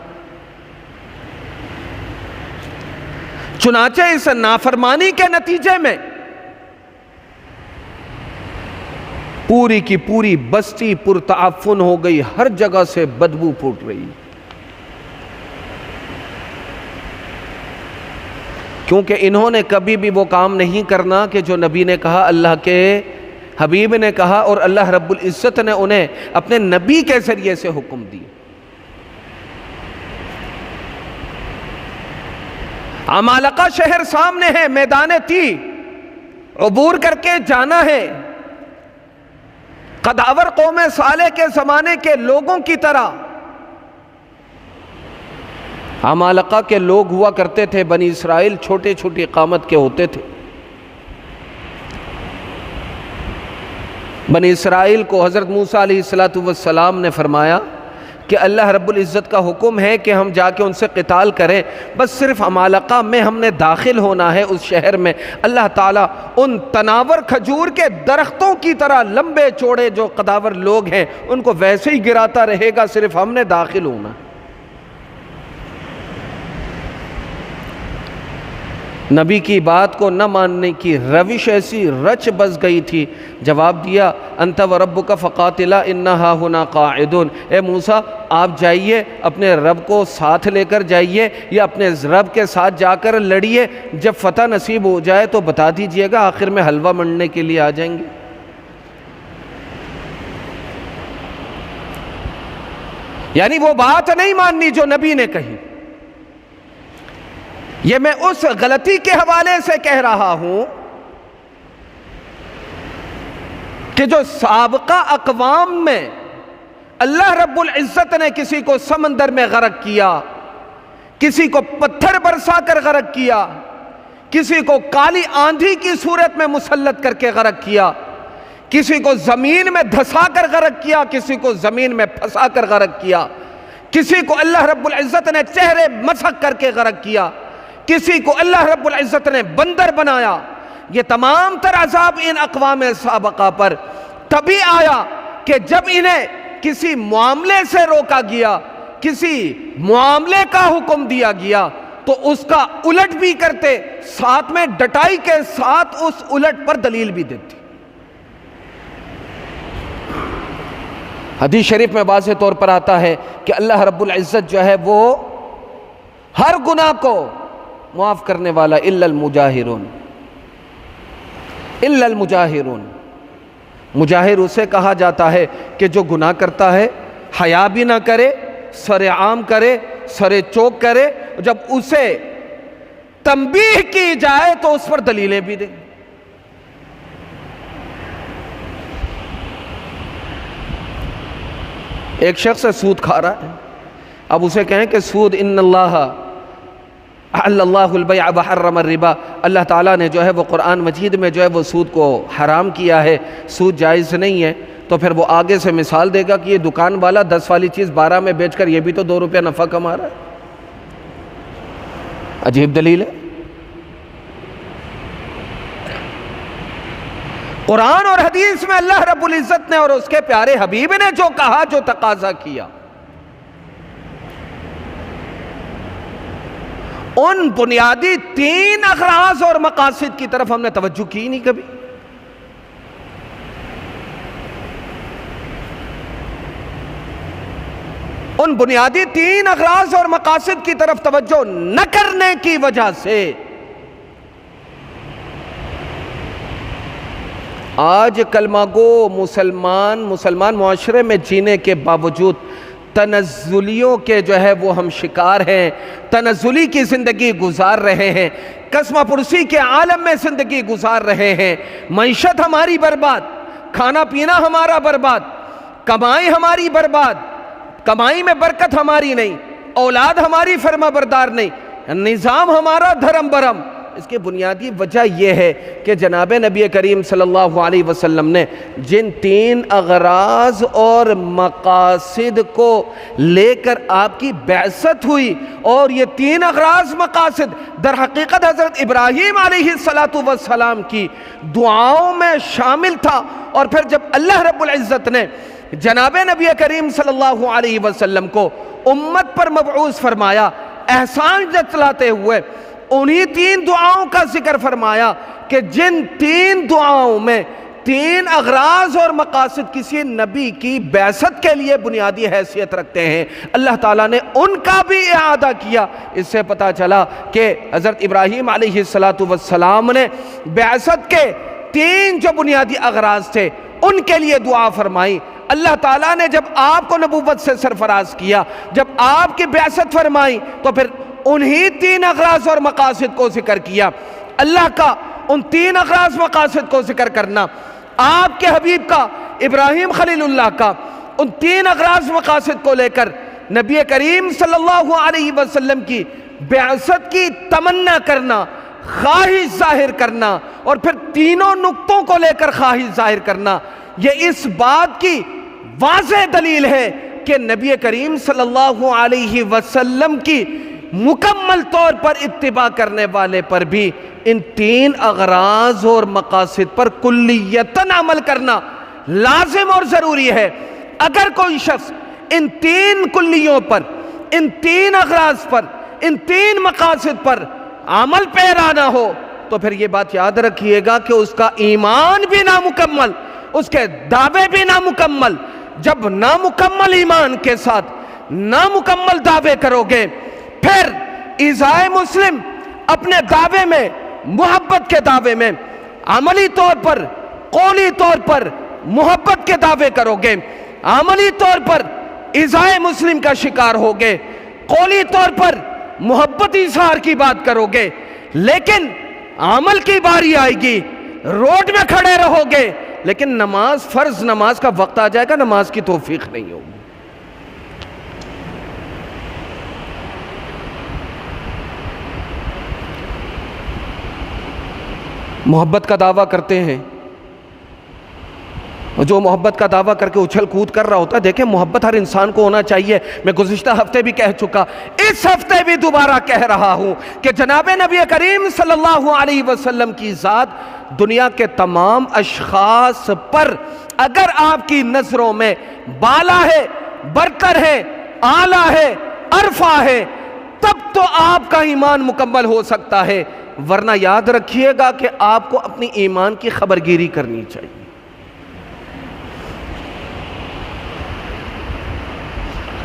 چنانچہ اس نافرمانی کے نتیجے میں پوری کی پوری بستی پرتعفن ہو گئی، ہر جگہ سے بدبو پھوٹ رہی، کیونکہ انہوں نے کبھی بھی وہ کام نہیں کرنا کہ جو نبی نے کہا، اللہ کے حبیب نے کہا، اور اللہ رب العزت نے انہیں اپنے نبی کے ذریعے سے حکم دی۔ عمالقہ شہر سامنے ہے، میدان تی عبور کر کے جانا ہے، قداور قوم صالح کے زمانے کے لوگوں کی طرح۔ عمالقہ کے لوگ ہوا کرتے تھے، بنی اسرائیل چھوٹے چھوٹی قامت کے ہوتے تھے۔ بنی اسرائیل کو حضرت موسیٰ علیہ السلام نے فرمایا کہ اللہ رب العزت کا حکم ہے کہ ہم جا کے ان سے قتال کریں، بس صرف عمالقہ میں ہم نے داخل ہونا ہے اس شہر میں، اللہ تعالیٰ ان تناور کھجور کے درختوں کی طرح لمبے چوڑے جو قداور لوگ ہیں ان کو ویسے ہی گراتا رہے گا، صرف ہم نے داخل ہونا۔ نبی کی بات کو نہ ماننے کی روش ایسی رچ بس گئی تھی۔ جواب دیا، انت وربک فقاتلا انا ہاہنا قاعدون، اے موسیٰ آپ جائیے، اپنے رب کو ساتھ لے کر جائیے، یا اپنے رب کے ساتھ جا کر لڑیے، جب فتح نصیب ہو جائے تو بتا دیجئے گا، آخر میں حلوہ منڈنے کے لیے آ جائیں گے۔ یعنی وہ بات نہیں ماننی جو نبی نے کہی۔ یہ میں اس غلطی کے حوالے سے کہہ رہا ہوں کہ جو سابقہ اقوام میں اللہ رب العزت نے کسی کو سمندر میں غرق کیا، کسی کو پتھر برسا کر غرق کیا، کسی کو کالی آندھی کی صورت میں مسلط کر کے غرق کیا، کسی کو زمین میں دھسا کر غرق کیا، کسی کو زمین میں پھنسا کر غرق کیا، کسی کو اللہ رب العزت نے چہرے مسخ کر کے غرق کیا، کسی کو اللہ رب العزت نے بندر بنایا، یہ تمام تر عذاب ان اقوام سابقہ پر تبھی آیا کہ جب انہیں کسی معاملے سے روکا گیا، کسی معاملے کا حکم دیا گیا تو اس کا الٹ بھی کرتے، ساتھ میں ڈٹائی کے ساتھ اس الٹ پر دلیل بھی دیتی۔ حدیث شریف میں واضح طور پر آتا ہے کہ اللہ رب العزت جو ہے وہ ہر گناہ کو معاف کرنے والا، الا المجاہرون، الا المجاہرون۔ مجاہر اسے کہا جاتا ہے کہ جو گناہ کرتا ہے حیا بھی نہ کرے، سر عام کرے، سر چوک کرے، جب اسے تنبیہ کی جائے تو اس پر دلیلیں بھی دے۔ ایک شخص سود کھا رہا ہے، اب اسے کہیں کہ سود ان اللہ البیع وحرم الربا، اللہ تعالیٰ نے جو ہے وہ قرآن مجید میں جو ہے وہ سود کو حرام کیا ہے، سود جائز نہیں ہے، تو پھر وہ آگے سے مثال دے گا کہ یہ دکان والا 10 والی چیز 12 میں بیچ کر یہ بھی تو 2 روپیہ نفع کما رہا ہے۔ عجیب دلیل ہے۔ قرآن اور حدیث میں اللہ رب العزت نے اور اس کے پیارے حبیب نے جو کہا، جو تقاضا کیا، ان بنیادی 3 اغراض اور مقاصد کی طرف ہم نے توجہ کی نہیں کبھی۔ ان بنیادی 3 اغراض اور مقاصد کی طرف توجہ نہ کرنے کی وجہ سے آج کلمہ گو مسلمان معاشرے میں جینے کے باوجود تنزلیوں کے جو ہے وہ ہم شکار ہیں، تنزلی کی زندگی گزار رہے ہیں، قسمہ پرسی کے عالم میں زندگی گزار رہے ہیں، معیشت ہماری برباد، کھانا پینا ہمارا برباد، کمائی ہماری برباد، کمائی میں برکت ہماری نہیں، اولاد ہماری فرما بردار نہیں، نظام ہمارا دھرم برم۔ اس کی بنیادی وجہ یہ ہے کہ جناب نبی کریم صلی اللہ علیہ وسلم نے جن 3 اغراض اور مقاصد کو لے کر آپ کی بعثت ہوئی، اور یہ 3 اغراض مقاصد در حقیقت حضرت ابراہیم علیہ السلام کی دعاؤں میں شامل تھا، اور پھر جب اللہ رب العزت نے جناب نبی کریم صلی اللہ علیہ وسلم کو امت پر مبعوث فرمایا، احسان جتلاتے ہوئے انہی 3 دعاؤں کا ذکر فرمایا کہ جن 3 دعاؤں میں 3 اغراض اور مقاصد کسی نبی کی بعثت کے لیے بنیادی حیثیت رکھتے ہیں، اللہ تعالیٰ نے ان کا بھی اعادہ کیا۔ اس سے پتہ چلا کہ حضرت ابراہیم علیہ السلام نے بعثت کے 3 جو بنیادی اغراض تھے ان کے لیے دعا فرمائی۔ اللہ تعالیٰ نے جب آپ کو نبوت سے سرفراز کیا، جب آپ کی بعثت فرمائی، تو پھر انہی 3 اغراض اور مقاصد کو ذکر کیا۔ اللہ کا ان 3 اغراض مقاصد کو ذکر کرنا، آپ کے حبیب کا ابراہیم خلیل اللہ کا ان 3 اغراض مقاصد کو لے کر نبی کریم صلی اللہ علیہ وسلم کی بعثت کی تمنا کرنا، خواہش ظاہر کرنا، اور پھر تینوں نقطوں کو لے کر خواہش ظاہر کرنا، یہ اس بات کی واضح دلیل ہے کہ نبی کریم صلی اللہ علیہ وسلم کی مکمل طور پر اتباع کرنے والے پر بھی ان 3 اغراض اور مقاصد پر کلیتاً عمل کرنا لازم اور ضروری ہے۔ اگر کوئی شخص ان 3 کلیوں پر، ان 3 اغراض پر، ان 3 مقاصد پر عمل پیرا نہ ہو تو پھر یہ بات یاد رکھیے گا کہ اس کا ایمان بھی نامکمل، اس کے دعوے بھی نامکمل۔ جب نامکمل ایمان کے ساتھ نامکمل دعوے کرو گے، پھر ایذائے مسلم اپنے دعوے میں، محبت کے دعوے میں عملی طور پر، قولی طور پر محبت کے دعوے کرو گے، عملی طور پر ایذائے مسلم کا شکار ہوگے، قولی طور پر محبت اظہار کی بات کرو گے، لیکن عمل کی باری آئے گی، روڈ میں کھڑے رہو گے، لیکن نماز، فرض نماز کا وقت آ جائے گا، نماز کی توفیق نہیں ہوگی۔ محبت کا دعویٰ کرتے ہیں، جو محبت کا دعویٰ کر کے اچھل کود کر رہا ہوتا ہے، دیکھیں محبت ہر انسان کو ہونا چاہیے۔ میں گزشتہ ہفتے بھی کہہ چکا، اس ہفتے بھی دوبارہ کہہ رہا ہوں کہ جناب نبی کریم صلی اللہ علیہ وسلم کی ذات دنیا کے تمام اشخاص پر اگر آپ کی نظروں میں بالا ہے، برتر ہے، اعلیٰ ہے، عرفہ ہے، تب تو آپ کا ایمان مکمل ہو سکتا ہے، ورنہ یاد رکھیے گا کہ آپ کو اپنی ایمان کی خبرگیری کرنی چاہیے۔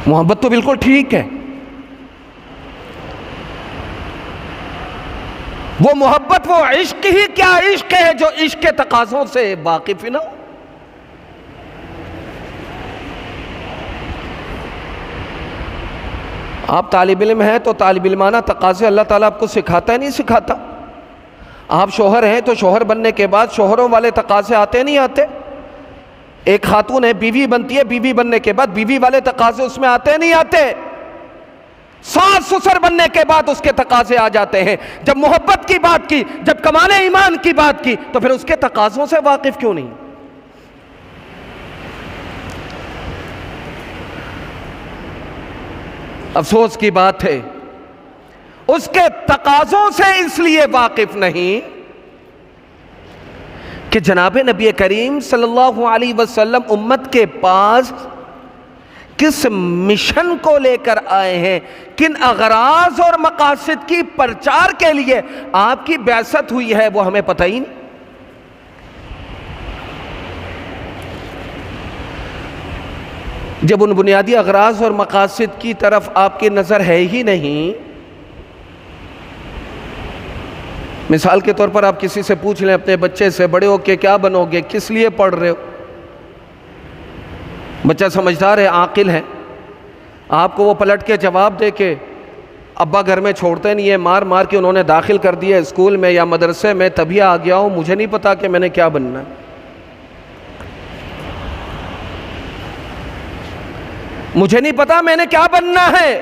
محبت تو بالکل ٹھیک ہے، وہ محبت، وہ عشق ہی کیا عشق ہے جو عشق کے تقاضوں سے واقف ہی نہ ہو۔ آپ طالب علم ہیں تو طالب علمانہ تقاضے اللہ تعالیٰ آپ کو سکھاتا ہے، نہیں سکھاتا؟ آپ شوہر ہیں تو شوہر بننے کے بعد شوہروں والے تقاضے آتے نہیں آتے؟ ایک خاتون ہے، بیوی بنتی ہے، بیوی بننے کے بعد بیوی والے تقاضے اس میں آتے نہیں آتے؟ تعصصر بننے کے بعد اس کے تقاضے آ جاتے ہیں. جب محبت کی بات کی، جب کمال ایمان کی بات کی، تو پھر اس کے تقاضوں سے واقف کیوں نہیں؟ افسوس کی بات ہے اس کے تقاضوں سے اس لیے واقف نہیں کہ جناب نبی کریم صلی اللہ علیہ وسلم امت کے پاس کس مشن کو لے کر آئے ہیں، کن اغراض اور مقاصد کی پرچار کے لیے آپ کی بعثت ہوئی ہے، وہ ہمیں پتہ ہی نہیں. جب ان بنیادی اغراض اور مقاصد کی طرف آپ کی نظر ہے ہی نہیں، مثال کے طور پر آپ کسی سے پوچھ لیں اپنے بچے سے، بڑے ہو کے کیا بنو گے، کس لیے پڑھ رہے ہو؟ بچہ سمجھدار ہے، عاقل ہے، آپ کو وہ پلٹ کے جواب دے کے ابا گھر میں چھوڑتے نہیں ہے، مار مار کے انہوں نے داخل کر دیا اسکول میں یا مدرسے میں، تبھی آ گیا ہوں، مجھے نہیں پتا کہ میں نے کیا بننا ہے. مجھے نہیں پتا میں نے کیا بننا ہے.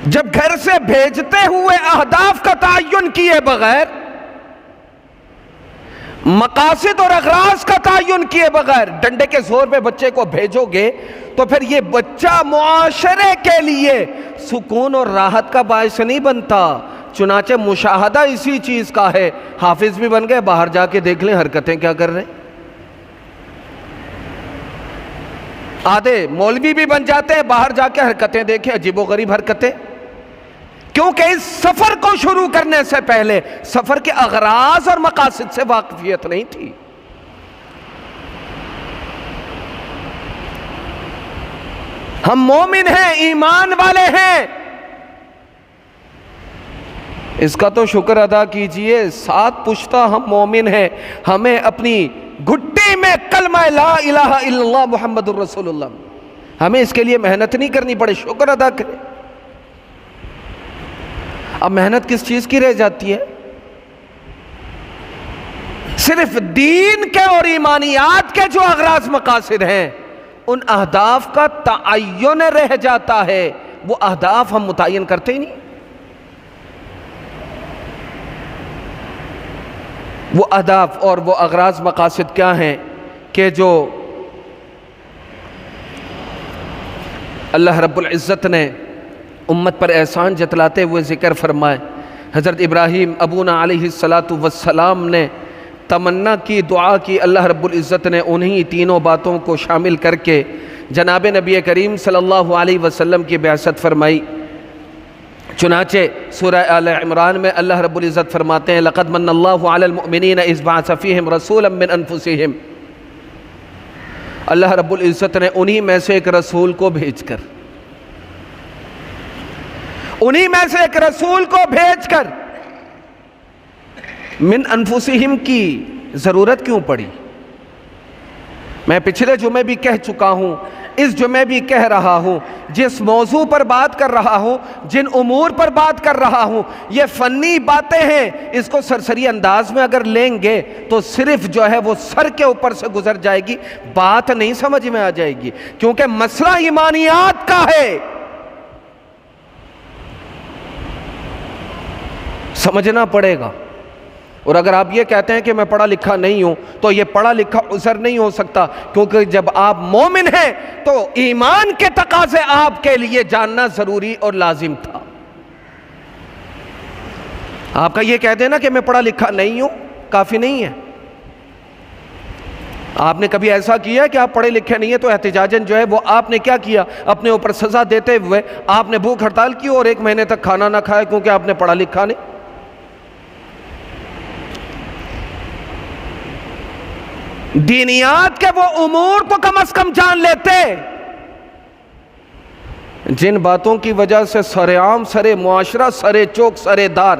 جب گھر سے بھیجتے ہوئے اہداف کا تعین کیے بغیر، مقاصد اور اغراض کا تعین کیے بغیر ڈنڈے کے زور پہ بچے کو بھیجو گے تو پھر یہ بچہ معاشرے کے لیے سکون اور راحت کا باعث نہیں بنتا. چنانچہ مشاہدہ اسی چیز کا ہے. حافظ بھی بن گئے، باہر جا کے دیکھ لیں حرکتیں کیا کر رہے ہیں. آدھے مولوی بھی بن جاتے ہیں، باہر جا کے حرکتیں دیکھیں، عجیب و غریب حرکتیں. کیونکہ اس سفر کو شروع کرنے سے پہلے سفر کے اغراض اور مقاصد سے واقفیت نہیں تھی. ہم مومن ہیں، ایمان والے ہیں، اس کا تو شکر ادا کیجئے. ساتھ پشتہ ہم مومن ہیں، ہمیں اپنی گھٹی میں کلمہ لا الہ الا اللہ محمد الرسول اللہ، ہمیں اس کے لیے محنت نہیں کرنی پڑے، شکر ادا کریں. اب محنت کس چیز کی رہ جاتی ہے؟ صرف دین کے اور ایمانیات کے جو اغراض مقاصد ہیں ان اہداف کا تعین رہ جاتا ہے. وہ اہداف ہم متعین کرتے ہی نہیں. وہ اہداف اور وہ اغراض مقاصد کیا ہیں کہ جو اللہ رب العزت نے امت پر احسان جتلاتے ہوئے ذکر فرمائے. حضرت ابراہیم ابونا علیہ السلام نے تمنا کی، دعا کی، اللہ رب العزت نے انہی تینوں باتوں کو شامل کر کے جناب نبی کریم صلی اللہ علیہ وسلم کی بعثت فرمائی. چنانچہ سورہ آل عمران میں اللہ رب العزت فرماتے ہیں لَقَدْ مَنَّ اللَّهُ عَلَى الْمُؤْمِنِينَ إِذْ بَعَثَ فِيهِمْ رَسُولًا مِّنْ أَنفُسِهِمْ. اللہ رب العزت نے انہی میں سے ایک رسول کو بھیج کر، انہی میں سے ایک رسول کو بھیج کر من انفسہم کی ضرورت کیوں پڑی؟ میں پچھلے جمعے بھی کہہ چکا ہوں، اس جمعے بھی کہہ رہا ہوں، جس موضوع پر بات کر رہا ہوں، جن امور پر بات کر رہا ہوں، یہ فنی باتیں ہیں. اس کو سرسری انداز میں اگر لیں گے تو صرف جو ہے وہ سر کے اوپر سے گزر جائے گی، بات نہیں سمجھ میں آ جائے گی، کیونکہ مسئلہ ایمانیات کا ہے. سمجھنا پڑے گا. اور اگر آپ یہ کہتے ہیں کہ میں پڑھا لکھا نہیں ہوں تو یہ پڑھا لکھا عذر نہیں ہو سکتا، کیونکہ جب آپ مومن ہیں تو ایمان کے تقاضے آپ کے لیے جاننا ضروری اور لازم تھا. آپ کا یہ کہہ دینا کہ میں پڑھا لکھا نہیں ہوں کافی نہیں ہے. آپ نے کبھی ایسا کیا کہ آپ پڑھے لکھے نہیں ہیں تو احتجاجاً جو ہے وہ آپ نے کیا کیا، اپنے اوپر سزا دیتے ہوئے آپ نے بھوک ہڑتال کی اور 1 مہینے تک کھانا نہ کھایا کیونکہ آپ نے پڑھا لکھا نہیں. دینیات کے وہ امور تو کم از کم جان لیتے جن باتوں کی وجہ سے سر عام، سر معاشرہ، سر چوک، سر دار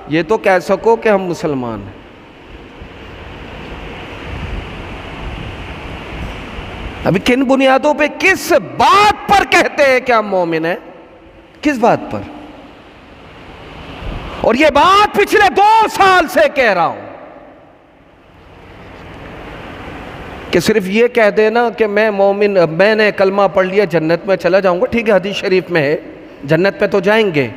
یہ تو کہہ سکو کہ ہم مسلمان ہیں. ابھی کن بنیادوں پہ، کس بات پر کہتے ہیں کہ ہم مومن ہیں؟ کس بات پر؟ اور یہ بات پچھلے 2 سال سے کہہ رہا ہوں. کہ صرف یہ کہہ دینا کہ میں مومن، میں نے کلمہ پڑھ لیا جنت میں چلا جاؤں گا، ٹھیک ہے حدیث شریف میں ہے جنت میں تو جائیں گے،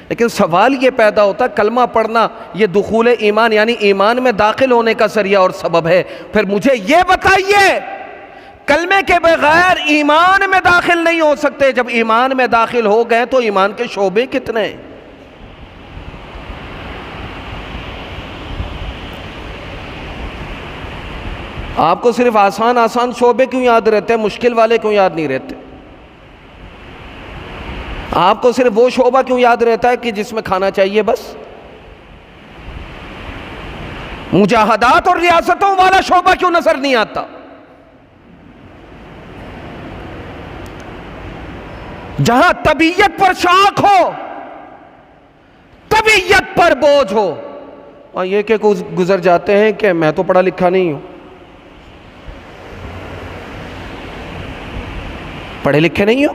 لیکن سوال یہ پیدا ہوتا ہے کلمہ پڑھنا یہ دخول ایمان یعنی ایمان میں داخل ہونے کا ذریعہ اور سبب ہے، پھر مجھے یہ بتائیے کلمے کے بغیر ایمان میں داخل نہیں ہو سکتے، جب ایمان میں داخل ہو گئے تو ایمان کے شعبے کتنے ہیں؟ آپ کو صرف آسان آسان شعبے کیوں یاد رہتے ہیں، مشکل والے کیوں یاد نہیں رہتے؟ آپ کو صرف وہ شعبہ کیوں یاد رہتا ہے کہ جس میں کھانا چاہیے بس؟ مجاہدات اور ریاستوں والا شعبہ کیوں نظر نہیں آتا؟ جہاں طبیعت پر شاک ہو، طبیعت پر بوجھ ہو، اور یہ کہ گزر جاتے ہیں کہ میں تو پڑھا لکھا نہیں ہوں، پڑھے لکھے نہیں ہو،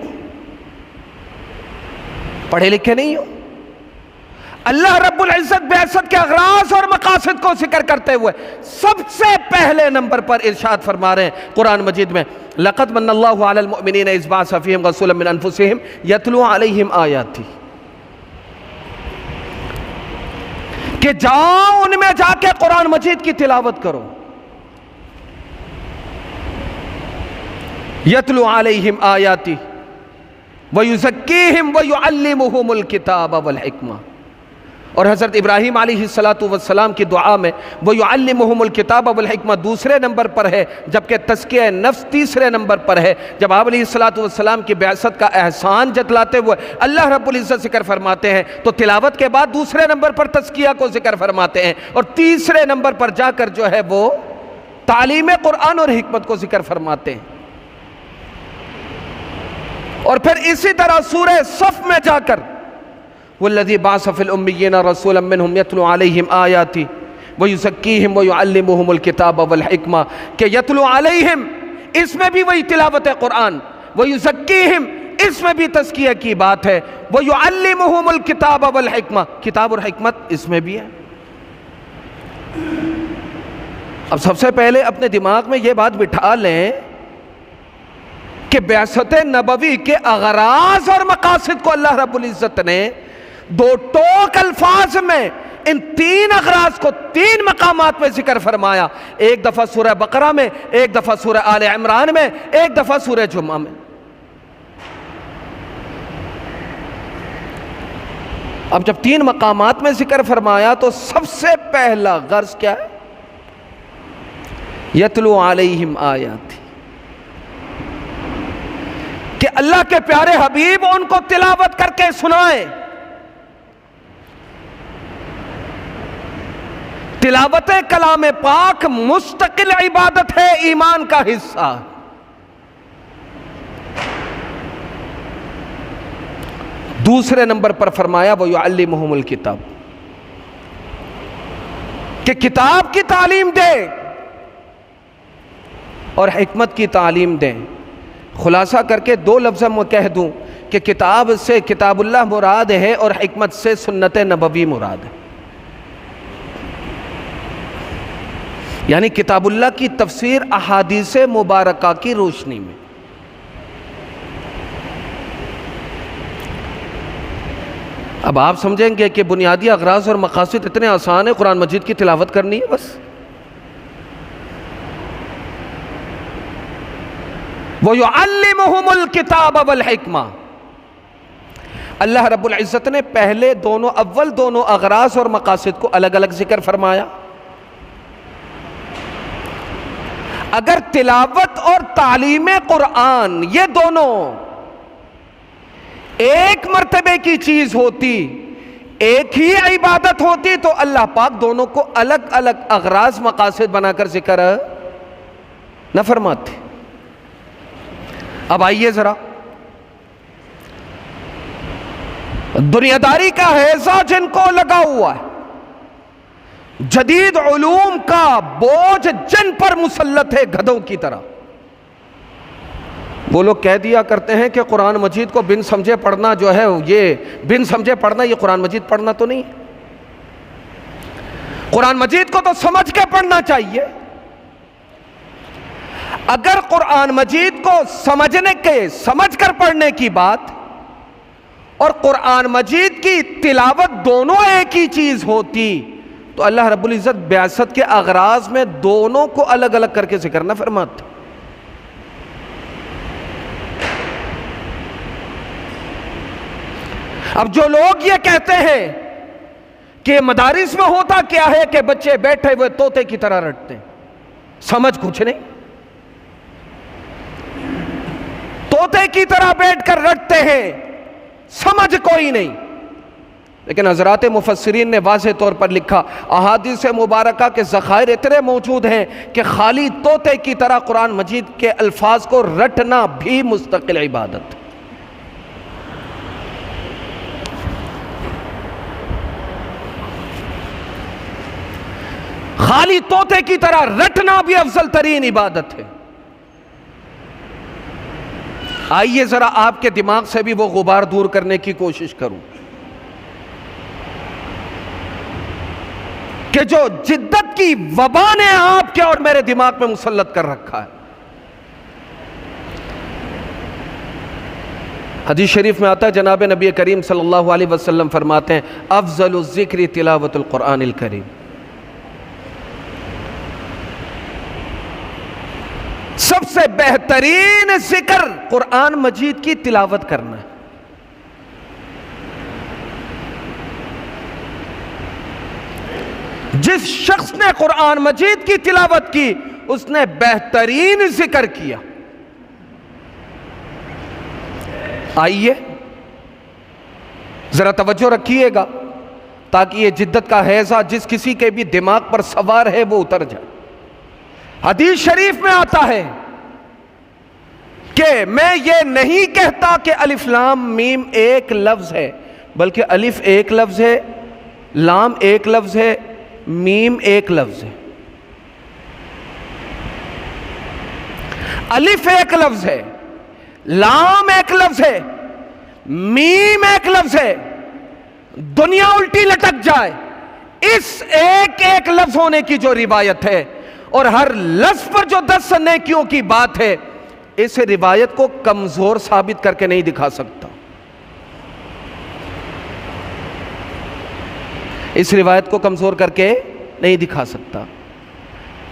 پڑھے لکھے نہیں ہو۔ اللہ رب العزت بعثت کے اغراض اور مقاصد کو ذکر کرتے ہوئے سب سے پہلے نمبر پر ارشاد فرما رہے ہیں قرآن مجید میں، لَقَدْ مَنَّ اللَّهُ عَلَى الْمُؤْمِنِينَ إِذْ بَعَثَ فِيهِمْ رَسُولًا مِّنْ أَنفُسِهِمْ يَتْلُو عَلَيْهِمْ آيَاتِهِ، کہ جاؤ ان میں جا کے قرآن مجید کی تلاوت کرو، يَتْلُو عَلَيْهِمْ آيَاتِهِ وَيُزَكِّيهِمْ وَيُعَلِّمُهُمُ الْكِتَابَ وَالْحِكْمَةَ، اور حضرت ابراہیم علیہ السلام کی دعا میں وَيُعَلِّمُهُمُ الْكِتَابَ وَالْحِكْمَةَ دوسرے نمبر پر ہے، جبکہ تزکیہ نفس تیسرے نمبر پر ہے۔ جب آپ علیہ السلام کی بعثت کا احسان جتلاتے ہوئے اللہ رب العزت ذکر فرماتے ہیں تو تلاوت کے بعد دوسرے نمبر پر تزکیہ کو ذکر فرماتے ہیں، اور تیسرے نمبر پر جا کر جو ہے وہ تعلیم قرآن اور حکمت کو ذکر فرماتے ہیں۔ اور پھر اسی طرح سورہ صف میں جا کر وَالَّذِي بَعَثَ فِي الْأُمِّيِّينَ رَسُولًا مِّنْهُمْ يَتْلُو عَلَيْهِمْ آيَاتِهِ وَيُزَكِّيهِمْ وَيُعَلِّمُهُمُ الْكِتَابَ وَالْحِكْمَةَ، کہ یتلو علیہم اس میں بھی وہی تلاوت قرآن، وَيُزَكِّيهِمْ اس میں بھی تزکیہ کی بات ہے، وَيُعَلِّمُهُمُ الْكِتَابَ وَالْحِكْمَةَ کتاب اور حکمت اس میں بھی ہے۔ اب سب سے پہلے اپنے دماغ میں یہ بات بٹھا لیں کہ بعثت نبوی کے اغراض اور مقاصد کو اللہ رب العزت نے دو ٹوک الفاظ میں ان تین اغراض کو تین مقامات میں ذکر فرمایا، ایک دفعہ سورہ بقرہ میں، ایک دفعہ سورہ آل عمران میں، ایک دفعہ سورہ جمعہ میں۔ اب جب تین مقامات میں ذکر فرمایا تو سب سے پہلا غرض کیا ہے؟ یتلو علیہم آیات، کہ اللہ کے پیارے حبیب ان کو تلاوت کر کے سنائیں۔ تلاوت کلام پاک مستقل عبادت ہے، ایمان کا حصہ۔ دوسرے نمبر پر فرمایا وَيُعَلِّمُهُمُ الْكِتَابَ، کہ کتاب کی تعلیم دے اور حکمت کی تعلیم دیں۔ خلاصہ کر کے دو لفظ میں کہہ دوں کہ کتاب سے کتاب اللہ مراد ہے اور حکمت سے سنت نبوی مراد ہے، یعنی کتاب اللہ کی تفسیر احادیث مبارکہ کی روشنی میں۔ اب آپ سمجھیں گے کہ بنیادی اغراض اور مقاصد اتنے آسان ہیں، قرآن مجید کی تلاوت کرنی ہے بس۔ وَيُعَلِّمُهُمُ الْكِتَابَ وَالْحِكْمَةَ، اللہ رب العزت نے پہلے اول دونوں اغراض اور مقاصد کو الگ الگ ذکر فرمایا۔ اگر تلاوت اور تعلیم قرآن یہ دونوں ایک مرتبے کی چیز ہوتی، ایک ہی عبادت ہوتی، تو اللہ پاک دونوں کو الگ الگ اغراض مقاصد بنا کر ذکر نہ فرماتے۔ اب آئیے ذرا دنیا داری کا ہیضہ جن کو لگا ہوا ہے، جدید علوم کا بوجھ جن پر مسلط ہے گدھوں کی طرح، وہ لوگ کہہ دیا کرتے ہیں کہ قرآن مجید کو بن سمجھے پڑھنا جو ہے، یہ بن سمجھے پڑھنا یہ قرآن مجید پڑھنا تو نہیں ہے، قرآن مجید کو تو سمجھ کے پڑھنا چاہیے۔ اگر قرآن مجید کو سمجھ کر پڑھنے کی بات اور قرآن مجید کی تلاوت دونوں ایک ہی چیز ہوتی تو اللہ رب العزت بعثت کے اغراض میں دونوں کو الگ الگ کر کے ذکر نہ فرماتا۔ اب جو لوگ یہ کہتے ہیں کہ مدارس میں ہوتا کیا ہے کہ بچے بیٹھے ہوئے طوطے کی طرح رٹتے ہیں، سمجھ کچھ نہیں، طوطے کی طرح بیٹھ کر رٹتے ہیں، سمجھ کوئی نہیں۔ لیکن حضرات مفسرین نے واضح طور پر لکھا، احادیث مبارکہ کے ذخائر اتنے موجود ہیں کہ خالی طوطے کی طرح قرآن مجید کے الفاظ کو رٹنا بھی مستقل عبادت۔ خالی طوطے کی طرح رٹنا بھی افضل ترین عبادت ہے۔ آئیے ذرا آپ کے دماغ سے بھی وہ غبار دور کرنے کی کوشش کروں کہ جو جدت کی وبا نے آپ کے اور میرے دماغ میں مسلط کر رکھا ہے۔ حدیث شریف میں آتا ہے، جناب نبی کریم صلی اللہ علیہ وسلم فرماتے ہیں، افضل الذکر تلاوت القرآن الکریم، سب سے بہترین ذکر قرآن مجید کی تلاوت کرنا ہے۔ جس شخص نے قرآن مجید کی تلاوت کی اس نے بہترین ذکر کیا۔ آئیے ذرا توجہ رکھیے گا تاکہ یہ جدت کا ہیضہ جس کسی کے بھی دماغ پر سوار ہے وہ اتر جائے۔ حدیث شریف میں آتا ہے کہ میں یہ نہیں کہتا کہ الف لام میم ایک لفظ ہے، بلکہ الف ایک لفظ ہے، لام ایک لفظ ہے، میم ایک لفظ ہے۔ الف ایک لفظ ہے، لام ایک لفظ ہے، میم ایک لفظ ہے۔ دنیا الٹی لٹک جائے، اس ایک ایک لفظ ہونے کی جو روایت ہے اور ہر لفظ پر جو 10 نیکیوں کی بات ہے، اس روایت کو کمزور ثابت کر کے نہیں دکھا سکتا۔ اس روایت کو کمزور کر کے نہیں دکھا سکتا۔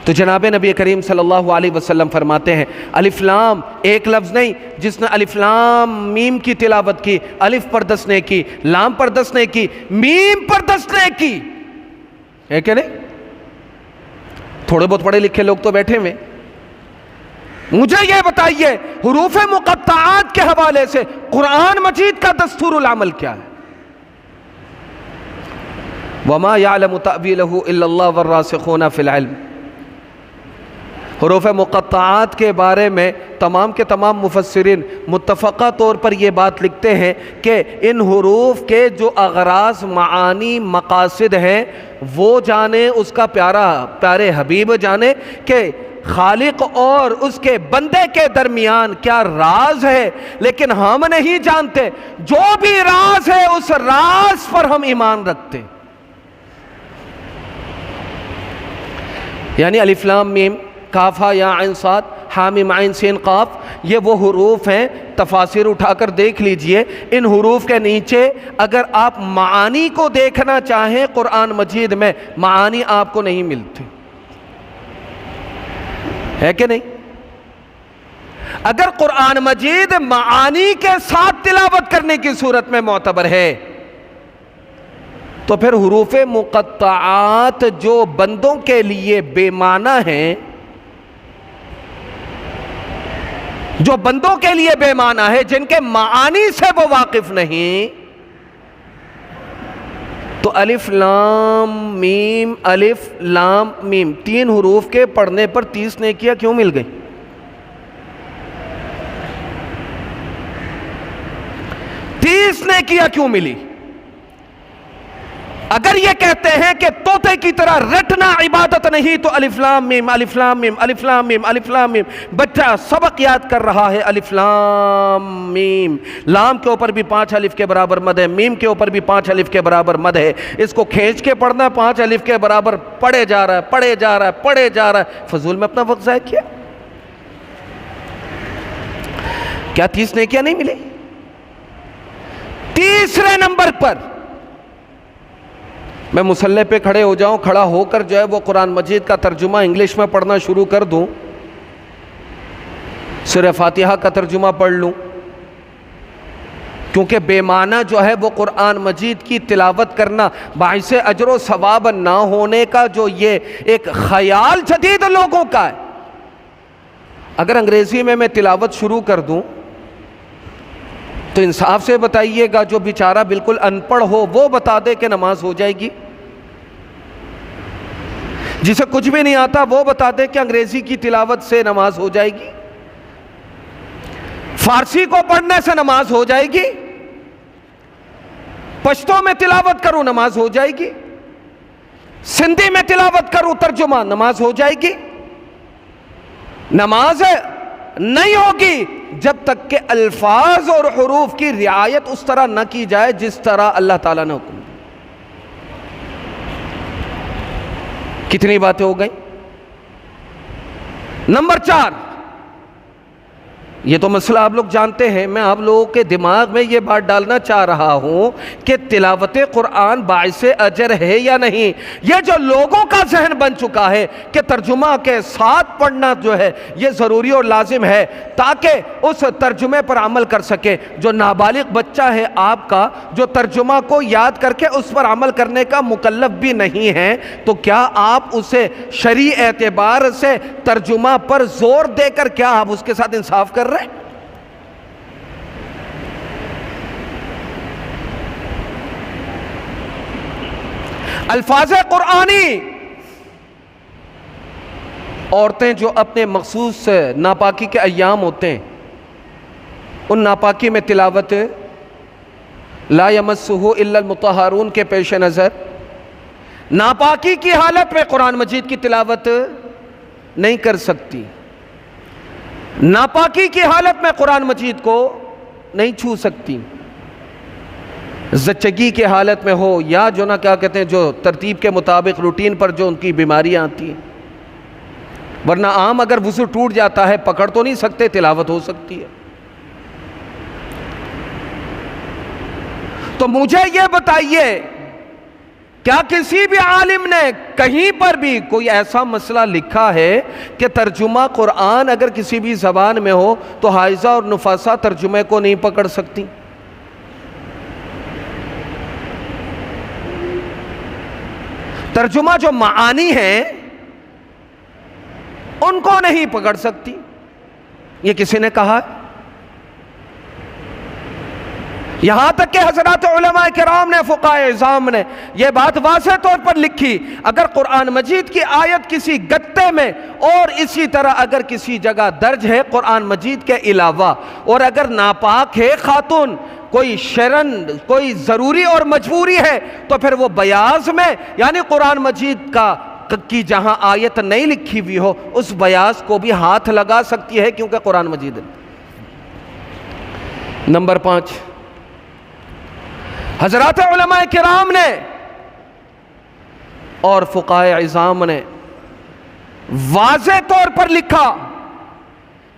تو جناب نبی کریم صلی اللہ علیہ وسلم فرماتے ہیں، الف لام ایک لفظ نہیں، جس نے الف لام میم کی تلاوت کی، الف پر 10 نیکی، لام پر 10 نیکی، میم پر 10 نیکی ہے کہ نہیں؟ تھوڑے بہت پڑھے لکھے لوگ تو بیٹھے ہوئے، مجھے یہ بتائیے حروف مقطعات کے حوالے سے قرآن مجید کا دستور العمل کیا ہے؟ وَمَا يَعْلَمُ تَأْوِيلَهُ إِلَّا اللَّهُ وَالرَّاسِخُونَ فِي الْعِلْمِ۔ حروف مقطعات کے بارے میں تمام کے تمام مفسرین متفقہ طور پر یہ بات لکھتے ہیں کہ ان حروف کے جو اغراض، معانی، مقاصد ہیں وہ جانے، اس کا پیارے حبیب جانے کہ خالق اور اس کے بندے کے درمیان کیا راز ہے، لیکن ہم نہیں جانتے۔ جو بھی راز ہے اس راز پر ہم ایمان رکھتے، یعنی الف لام میم کاف ہا یا عین صاد ہا میم عین سین قاف، یہ وہ حروف ہیں۔ تفاسیر اٹھا کر دیکھ لیجئے، ان حروف کے نیچے اگر آپ معانی کو دیکھنا چاہیں قرآن مجید میں، معانی آپ کو نہیں ملتے، ہے کہ نہیں؟ اگر قرآن مجید معانی کے ساتھ تلاوت کرنے کی صورت میں معتبر ہے تو پھر حروف مقطعات جو بندوں کے لیے بے معنی ہیں، جو بندوں کے لیے بے معنی ہے، جن کے معانی سے وہ واقف نہیں، تو الف لام میم، الف لام میم 3 حروف کے پڑھنے پر 30 نیکیاں کیوں مل گئی؟ 30 نیکیاں کیوں ملی؟ اگر یہ کہتے ہیں کہ طوطے کی طرح رٹنا عبادت نہیں تو الف لام میم، الف لام میم، الف لام میم، الف لام میم، بچہ سبق یاد کر رہا ہے، الف لام میم، لام کے اوپر بھی 5 الف کے برابر مد ہے، میم کے اوپر بھی 5 الف کے برابر مد ہے، اس کو کھینچ کے پڑھنا 5 الف کے برابر پڑھے جا رہا ہے، پڑھے جا رہا ہے، پڑھے جا رہا ہے، فضول میں اپنا وقت ضائع کیا۔ کیا 30 نیکیاں نہیں ملے؟ تیسرے نمبر پر میں مصلی پہ کھڑے ہو جاؤں، کھڑا ہو کر جو ہے وہ قرآن مجید کا ترجمہ انگلش میں پڑھنا شروع کر دوں، سورہ فاتحہ کا ترجمہ پڑھ لوں، کیونکہ بے معنی جو ہے وہ قرآن مجید کی تلاوت کرنا باعث اجر و ثواب نہ ہونے کا جو یہ ایک خیال جدید لوگوں کا ہے، اگر انگریزی میں تلاوت شروع کر دوں تو انصاف سے بتائیے گا جو بیچارہ بالکل ان پڑھ ہو وہ بتا دے کہ نماز ہو جائے گی؟ جسے کچھ بھی نہیں آتا وہ بتا دے کہ انگریزی کی تلاوت سے نماز ہو جائے گی؟ فارسی کو پڑھنے سے نماز ہو جائے گی؟ پشتو میں تلاوت کروں نماز ہو جائے گی؟ سندھی میں تلاوت کروں ترجمہ نماز ہو جائے گی؟ نماز نہیں ہوگی جب تک کہ الفاظ اور حروف کی رعایت اس طرح نہ کی جائے جس طرح اللہ تعالیٰ نے حکم دیا۔ کتنی باتیں ہو گئیں؟ نمبر 4، یہ تو مسئلہ آپ لوگ جانتے ہیں، میں آپ لوگوں کے دماغ میں یہ بات ڈالنا چاہ رہا ہوں کہ تلاوت قرآن باعث اجر ہے یا نہیں۔ یہ جو لوگوں کا ذہن بن چکا ہے کہ ترجمہ کے ساتھ پڑھنا جو ہے یہ ضروری اور لازم ہے تاکہ اس ترجمے پر عمل کر سکے۔ جو نابالغ بچہ ہے آپ کا، جو ترجمہ کو یاد کر کے اس پر عمل کرنے کا مکلف بھی نہیں ہے، تو کیا آپ اسے شرعی اعتبار سے ترجمہ پر زور دے کر کیا آپ اس کے ساتھ انصاف کر رہے؟ الفاظ قرآنی، عورتیں جو اپنے مخصوص ناپاکی کے ایام ہوتے ہیں ان ناپاکی میں تلاوت لا یمسہ الا المطہرون کے پیش نظر ناپاکی کی حالت میں قرآن مجید کی تلاوت نہیں کر سکتی، ناپاکی کی حالت میں قرآن مجید کو نہیں چھو سکتی، زچگی کے حالت میں ہو یا جو نا کیا کہتے ہیں جو ترتیب کے مطابق روٹین پر جو ان کی بیماریاں آتی ہیں، ورنہ عام اگر وضو ٹوٹ جاتا ہے پکڑ تو نہیں سکتے، تلاوت ہو سکتی ہے۔ تو مجھے یہ بتائیے کیا کسی بھی عالم نے کہیں پر بھی کوئی ایسا مسئلہ لکھا ہے کہ ترجمہ قرآن اگر کسی بھی زبان میں ہو تو حائضہ اور نفاسہ ترجمے کو نہیں پکڑ سکتی؟ ترجمہ جو معانی ہیں ان کو نہیں پکڑ سکتی، یہ کسی نے کہا ہے؟ یہاں تک کہ حضرات علماء کرام نے، فقہاء اعظام نے یہ بات واضح طور پر لکھی، اگر قرآن مجید کی آیت کسی گتے میں اور اسی طرح اگر کسی جگہ درج ہے قرآن مجید کے علاوہ، اور اگر ناپاک ہے خاتون، کوئی شرن کوئی ضروری اور مجبوری ہے، تو پھر وہ بیاض میں یعنی قرآن مجید کی جہاں آیت نہیں لکھی ہوئی ہو اس بیاض کو بھی ہاتھ لگا سکتی ہے، کیونکہ قرآن مجید ہے۔ نمبر 5، حضرات علماء کرام نے اور فقہاء اعظام نے واضح طور پر لکھا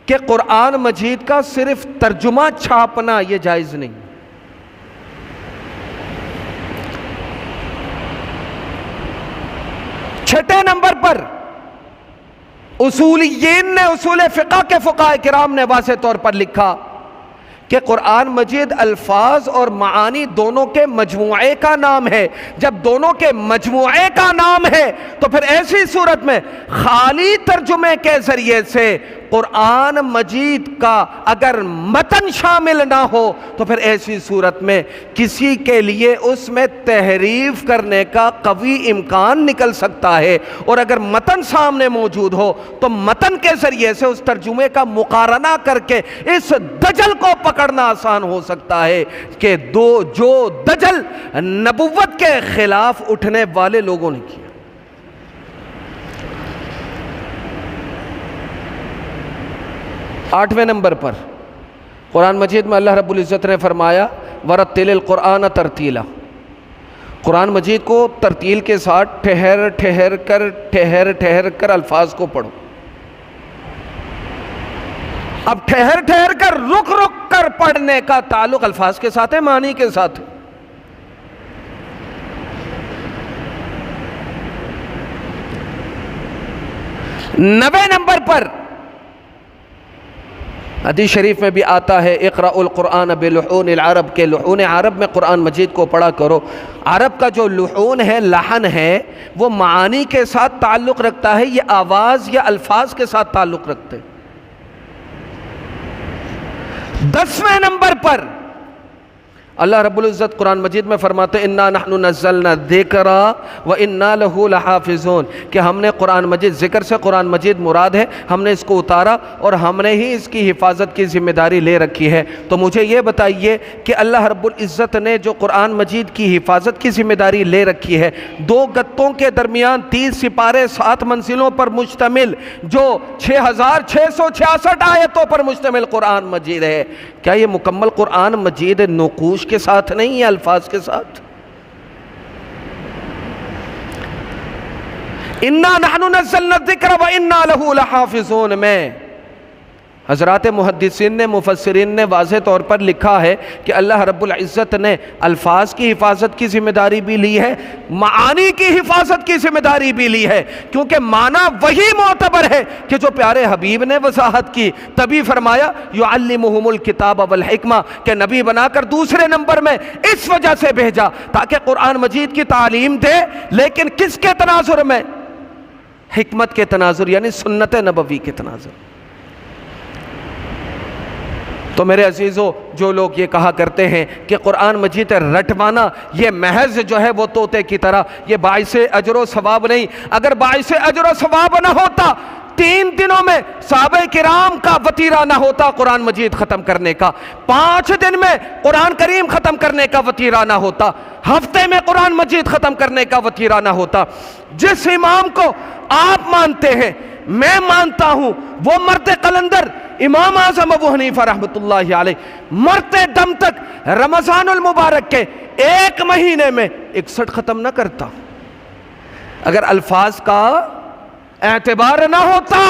کہ قرآن مجید کا صرف ترجمہ چھاپنا یہ جائز نہیں۔ چھٹے نمبر پر اصولیین نے، اصول فقہ کے فقہاء کرام نے واضح طور پر لکھا کہ قرآن مجید الفاظ اور معانی دونوں کے مجموعے کا نام ہے۔ جب دونوں کے مجموعے کا نام ہے تو پھر ایسی صورت میں خالی ترجمے کے ذریعے سے قرآن مجید کا اگر متن شامل نہ ہو تو پھر ایسی صورت میں کسی کے لیے اس میں تحریف کرنے کا قوی امکان نکل سکتا ہے، اور اگر متن سامنے موجود ہو تو متن کے ذریعے سے اس ترجمے کا مقارنہ کر کے اس دجل کو پکڑنا آسان ہو سکتا ہے کہ جو دجل نبوت کے خلاف اٹھنے والے لوگوں نے کیا۔ 8ویں نمبر پر قرآن مجید میں اللہ رب العزت نے فرمایا وَرَتِّلِ الْقُرْآنَ تَرْتِيلًا، قرآن مجید کو ترتیل کے ساتھ ٹھہر کر الفاظ کو پڑھو۔ اب ٹھہر ٹھہر کر رک رک کر پڑھنے کا تعلق الفاظ کے ساتھ ہے، معنی کے ساتھ ہے۔ 90 نمبر پر حدیث شریف میں بھی آتا ہے اقرأ القرآن بلحون العرب، کے لحون عرب میں قرآن مجید کو پڑھا کرو۔ عرب کا جو لحون ہے، لحن ہے، وہ معانی کے ساتھ تعلق رکھتا ہے، یہ آواز یا الفاظ کے ساتھ تعلق رکھتے ہیں۔ 10ویں نمبر پر اللہ رب العزت قرآن مجید میں فرماتے ہیں اِنَّا نَحْنُ نَزَّلْنَا الذِّكْرَ وَإِنَّا لَهُ لَحَافِظُونَ، کہ ہم نے قرآن مجید، ذکر سے قرآن مجید مراد ہے، ہم نے اس کو اتارا اور ہم نے ہی اس کی حفاظت کی ذمہ داری لے رکھی ہے۔ تو مجھے یہ بتائیے کہ اللہ رب العزت نے جو قرآن مجید کی حفاظت کی ذمہ داری لے رکھی ہے، 2 گتوں کے درمیان 30 سپارے 7 منزلوں پر مشتمل، جو 6666 آیتوں پر مشتمل قرآن مجید ہے، کیا یہ مکمل قرآن مجید نقوش کے ساتھ نہیں ہے، الفاظ کے ساتھ؟ اِنَّا نَحْنُ نَزَّلْنَا الذِّكْرَ وَإِنَّا لَهُ لَحَافِظُونَ میں حضرات محدثین نے، مفسرین نے واضح طور پر لکھا ہے کہ اللہ رب العزت نے الفاظ کی حفاظت کی ذمہ داری بھی لی ہے، معانی کی حفاظت کی ذمہ داری بھی لی ہے، کیونکہ معنی وہی معتبر ہے کہ جو پیارے حبیب نے وضاحت کی۔ تبھی فرمایا یعلمہم الکتاب والحکمہ، کہ نبی بنا کر دوسرے نمبر میں اس وجہ سے بھیجا تاکہ قرآن مجید کی تعلیم دے، لیکن کس کے تناظر میں؟ حکمت کے تناظر، یعنی سنت نبوی کے تناظر۔ تو میرے عزیزو، جو لوگ یہ کہا کرتے ہیں کہ قرآن مجید رٹوانا یہ محض جو ہے وہ طوطے کی طرح، یہ باعث اجر و ثواب نہیں، اگر باعث اجر و ثواب نہ ہوتا 3 دنوں میں صحابہ کرام کا وطیرہ نہ ہوتا قرآن مجید ختم کرنے کا، 5 دن میں قرآن کریم ختم کرنے کا وطیرہ نہ ہوتا، ہفتے میں قرآن مجید ختم کرنے کا وطیرہ نہ ہوتا۔ جس امام کو آپ مانتے ہیں، میں مانتا ہوں، وہ مرد قلندر امام اعظم ابو حنیفہ رحمۃ اللہ علیہ مرتے دم تک رمضان المبارک کے 1 مہینے میں 61 ختم نہ کرتا۔ اگر الفاظ کا اعتبار نہ ہوتا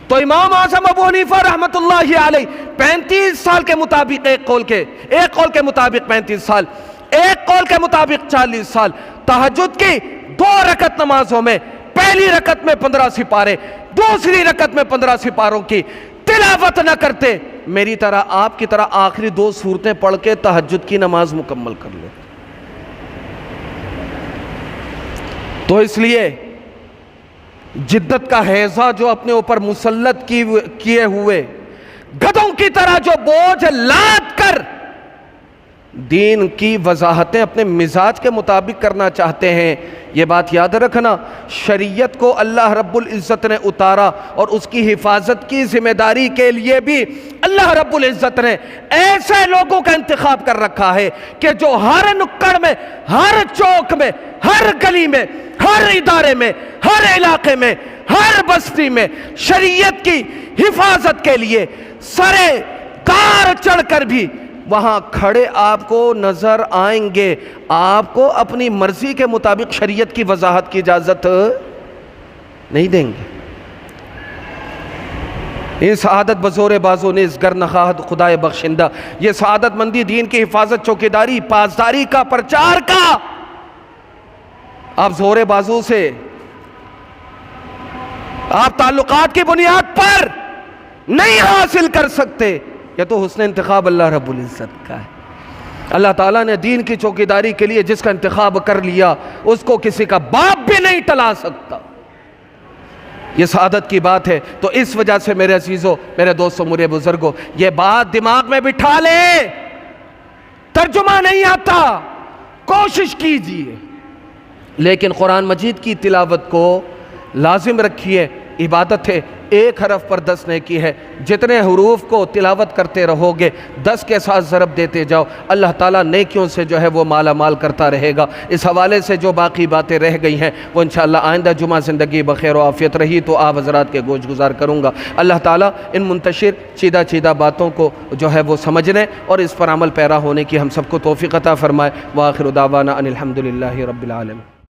تو امام اعظم ابو حنیفہ رحمۃ اللہ علیہ 35 سال کے مطابق، ایک قول کے مطابق 35 سال، ایک قول کے مطابق 40 سال تہجد کی 2 رکعت نمازوں میں، پہلی رکعت میں 15 سپارے، دوسری رکعت میں 15 سپاروں کی تلاوت نہ کرتے، میری طرح آپ کی طرح آخری 2 سورتیں پڑھ کے تہجد کی نماز مکمل کر لو۔ تو اس لیے جدت کا حیضہ جو اپنے اوپر مسلط کیے ہوئے گدھوں کی طرح جو بوجھ لاد کر دین کی وضاحتیں اپنے مزاج کے مطابق کرنا چاہتے ہیں، یہ بات یاد رکھنا، شریعت کو اللہ رب العزت نے اتارا اور اس کی حفاظت کی ذمہ داری کے لیے بھی اللہ رب العزت نے ایسے لوگوں کا انتخاب کر رکھا ہے کہ جو ہر نکڑ میں، ہر چوک میں، ہر گلی میں، ہر ادارے میں، ہر علاقے میں، ہر بستی میں شریعت کی حفاظت کے لیے سرے کار چڑھ کر بھی وہاں کھڑے آپ کو نظر آئیں گے، آپ کو اپنی مرضی کے مطابق شریعت کی وضاحت کی اجازت نہیں دیں گے۔ یہ سعادت بزور بازو نیز گر نخواہد خدائے بخشندہ، یہ سعادت مندی دین کی حفاظت، چوکیداری، پاسداری کا، پرچار کا آپ زور بازو سے، آپ تعلقات کی بنیاد پر نہیں حاصل کر سکتے، یہ تو حسن انتخاب اللہ رب العزت کا ہے۔ اللہ تعالیٰ نے دین کی چوکیداری کے لیے جس کا انتخاب کر لیا اس کو کسی کا باپ بھی نہیں ٹلا سکتا، یہ سعادت کی بات ہے۔ تو اس وجہ سے میرے عزیزو، میرے دوستو، میرے بزرگوں، یہ بات دماغ میں بٹھا لیں، ترجمہ نہیں آتا کوشش کیجئے، لیکن قرآن مجید کی تلاوت کو لازم رکھیے، عبادت ہے، 1 حرف پر 10 نیکی ہے، جتنے حروف کو تلاوت کرتے رہو گے 10 کے ساتھ ضرب دیتے جاؤ، اللہ تعالیٰ نیکیوں سے جو ہے وہ مالا مال کرتا رہے گا۔ اس حوالے سے جو باقی باتیں رہ گئی ہیں وہ انشاءاللہ آئندہ جمعہ زندگی بخیر و عافیت رہی تو آپ حضرات کے گوش گزار کروں گا۔ اللہ تعالیٰ ان منتشر چیدہ باتوں کو جو ہے وہ سمجھنے اور اس پر عمل پیرا ہونے کی ہم سب کو توفیق عطا فرمائے۔ وآخر دعوانا ان الحمدللہ رب العالمین۔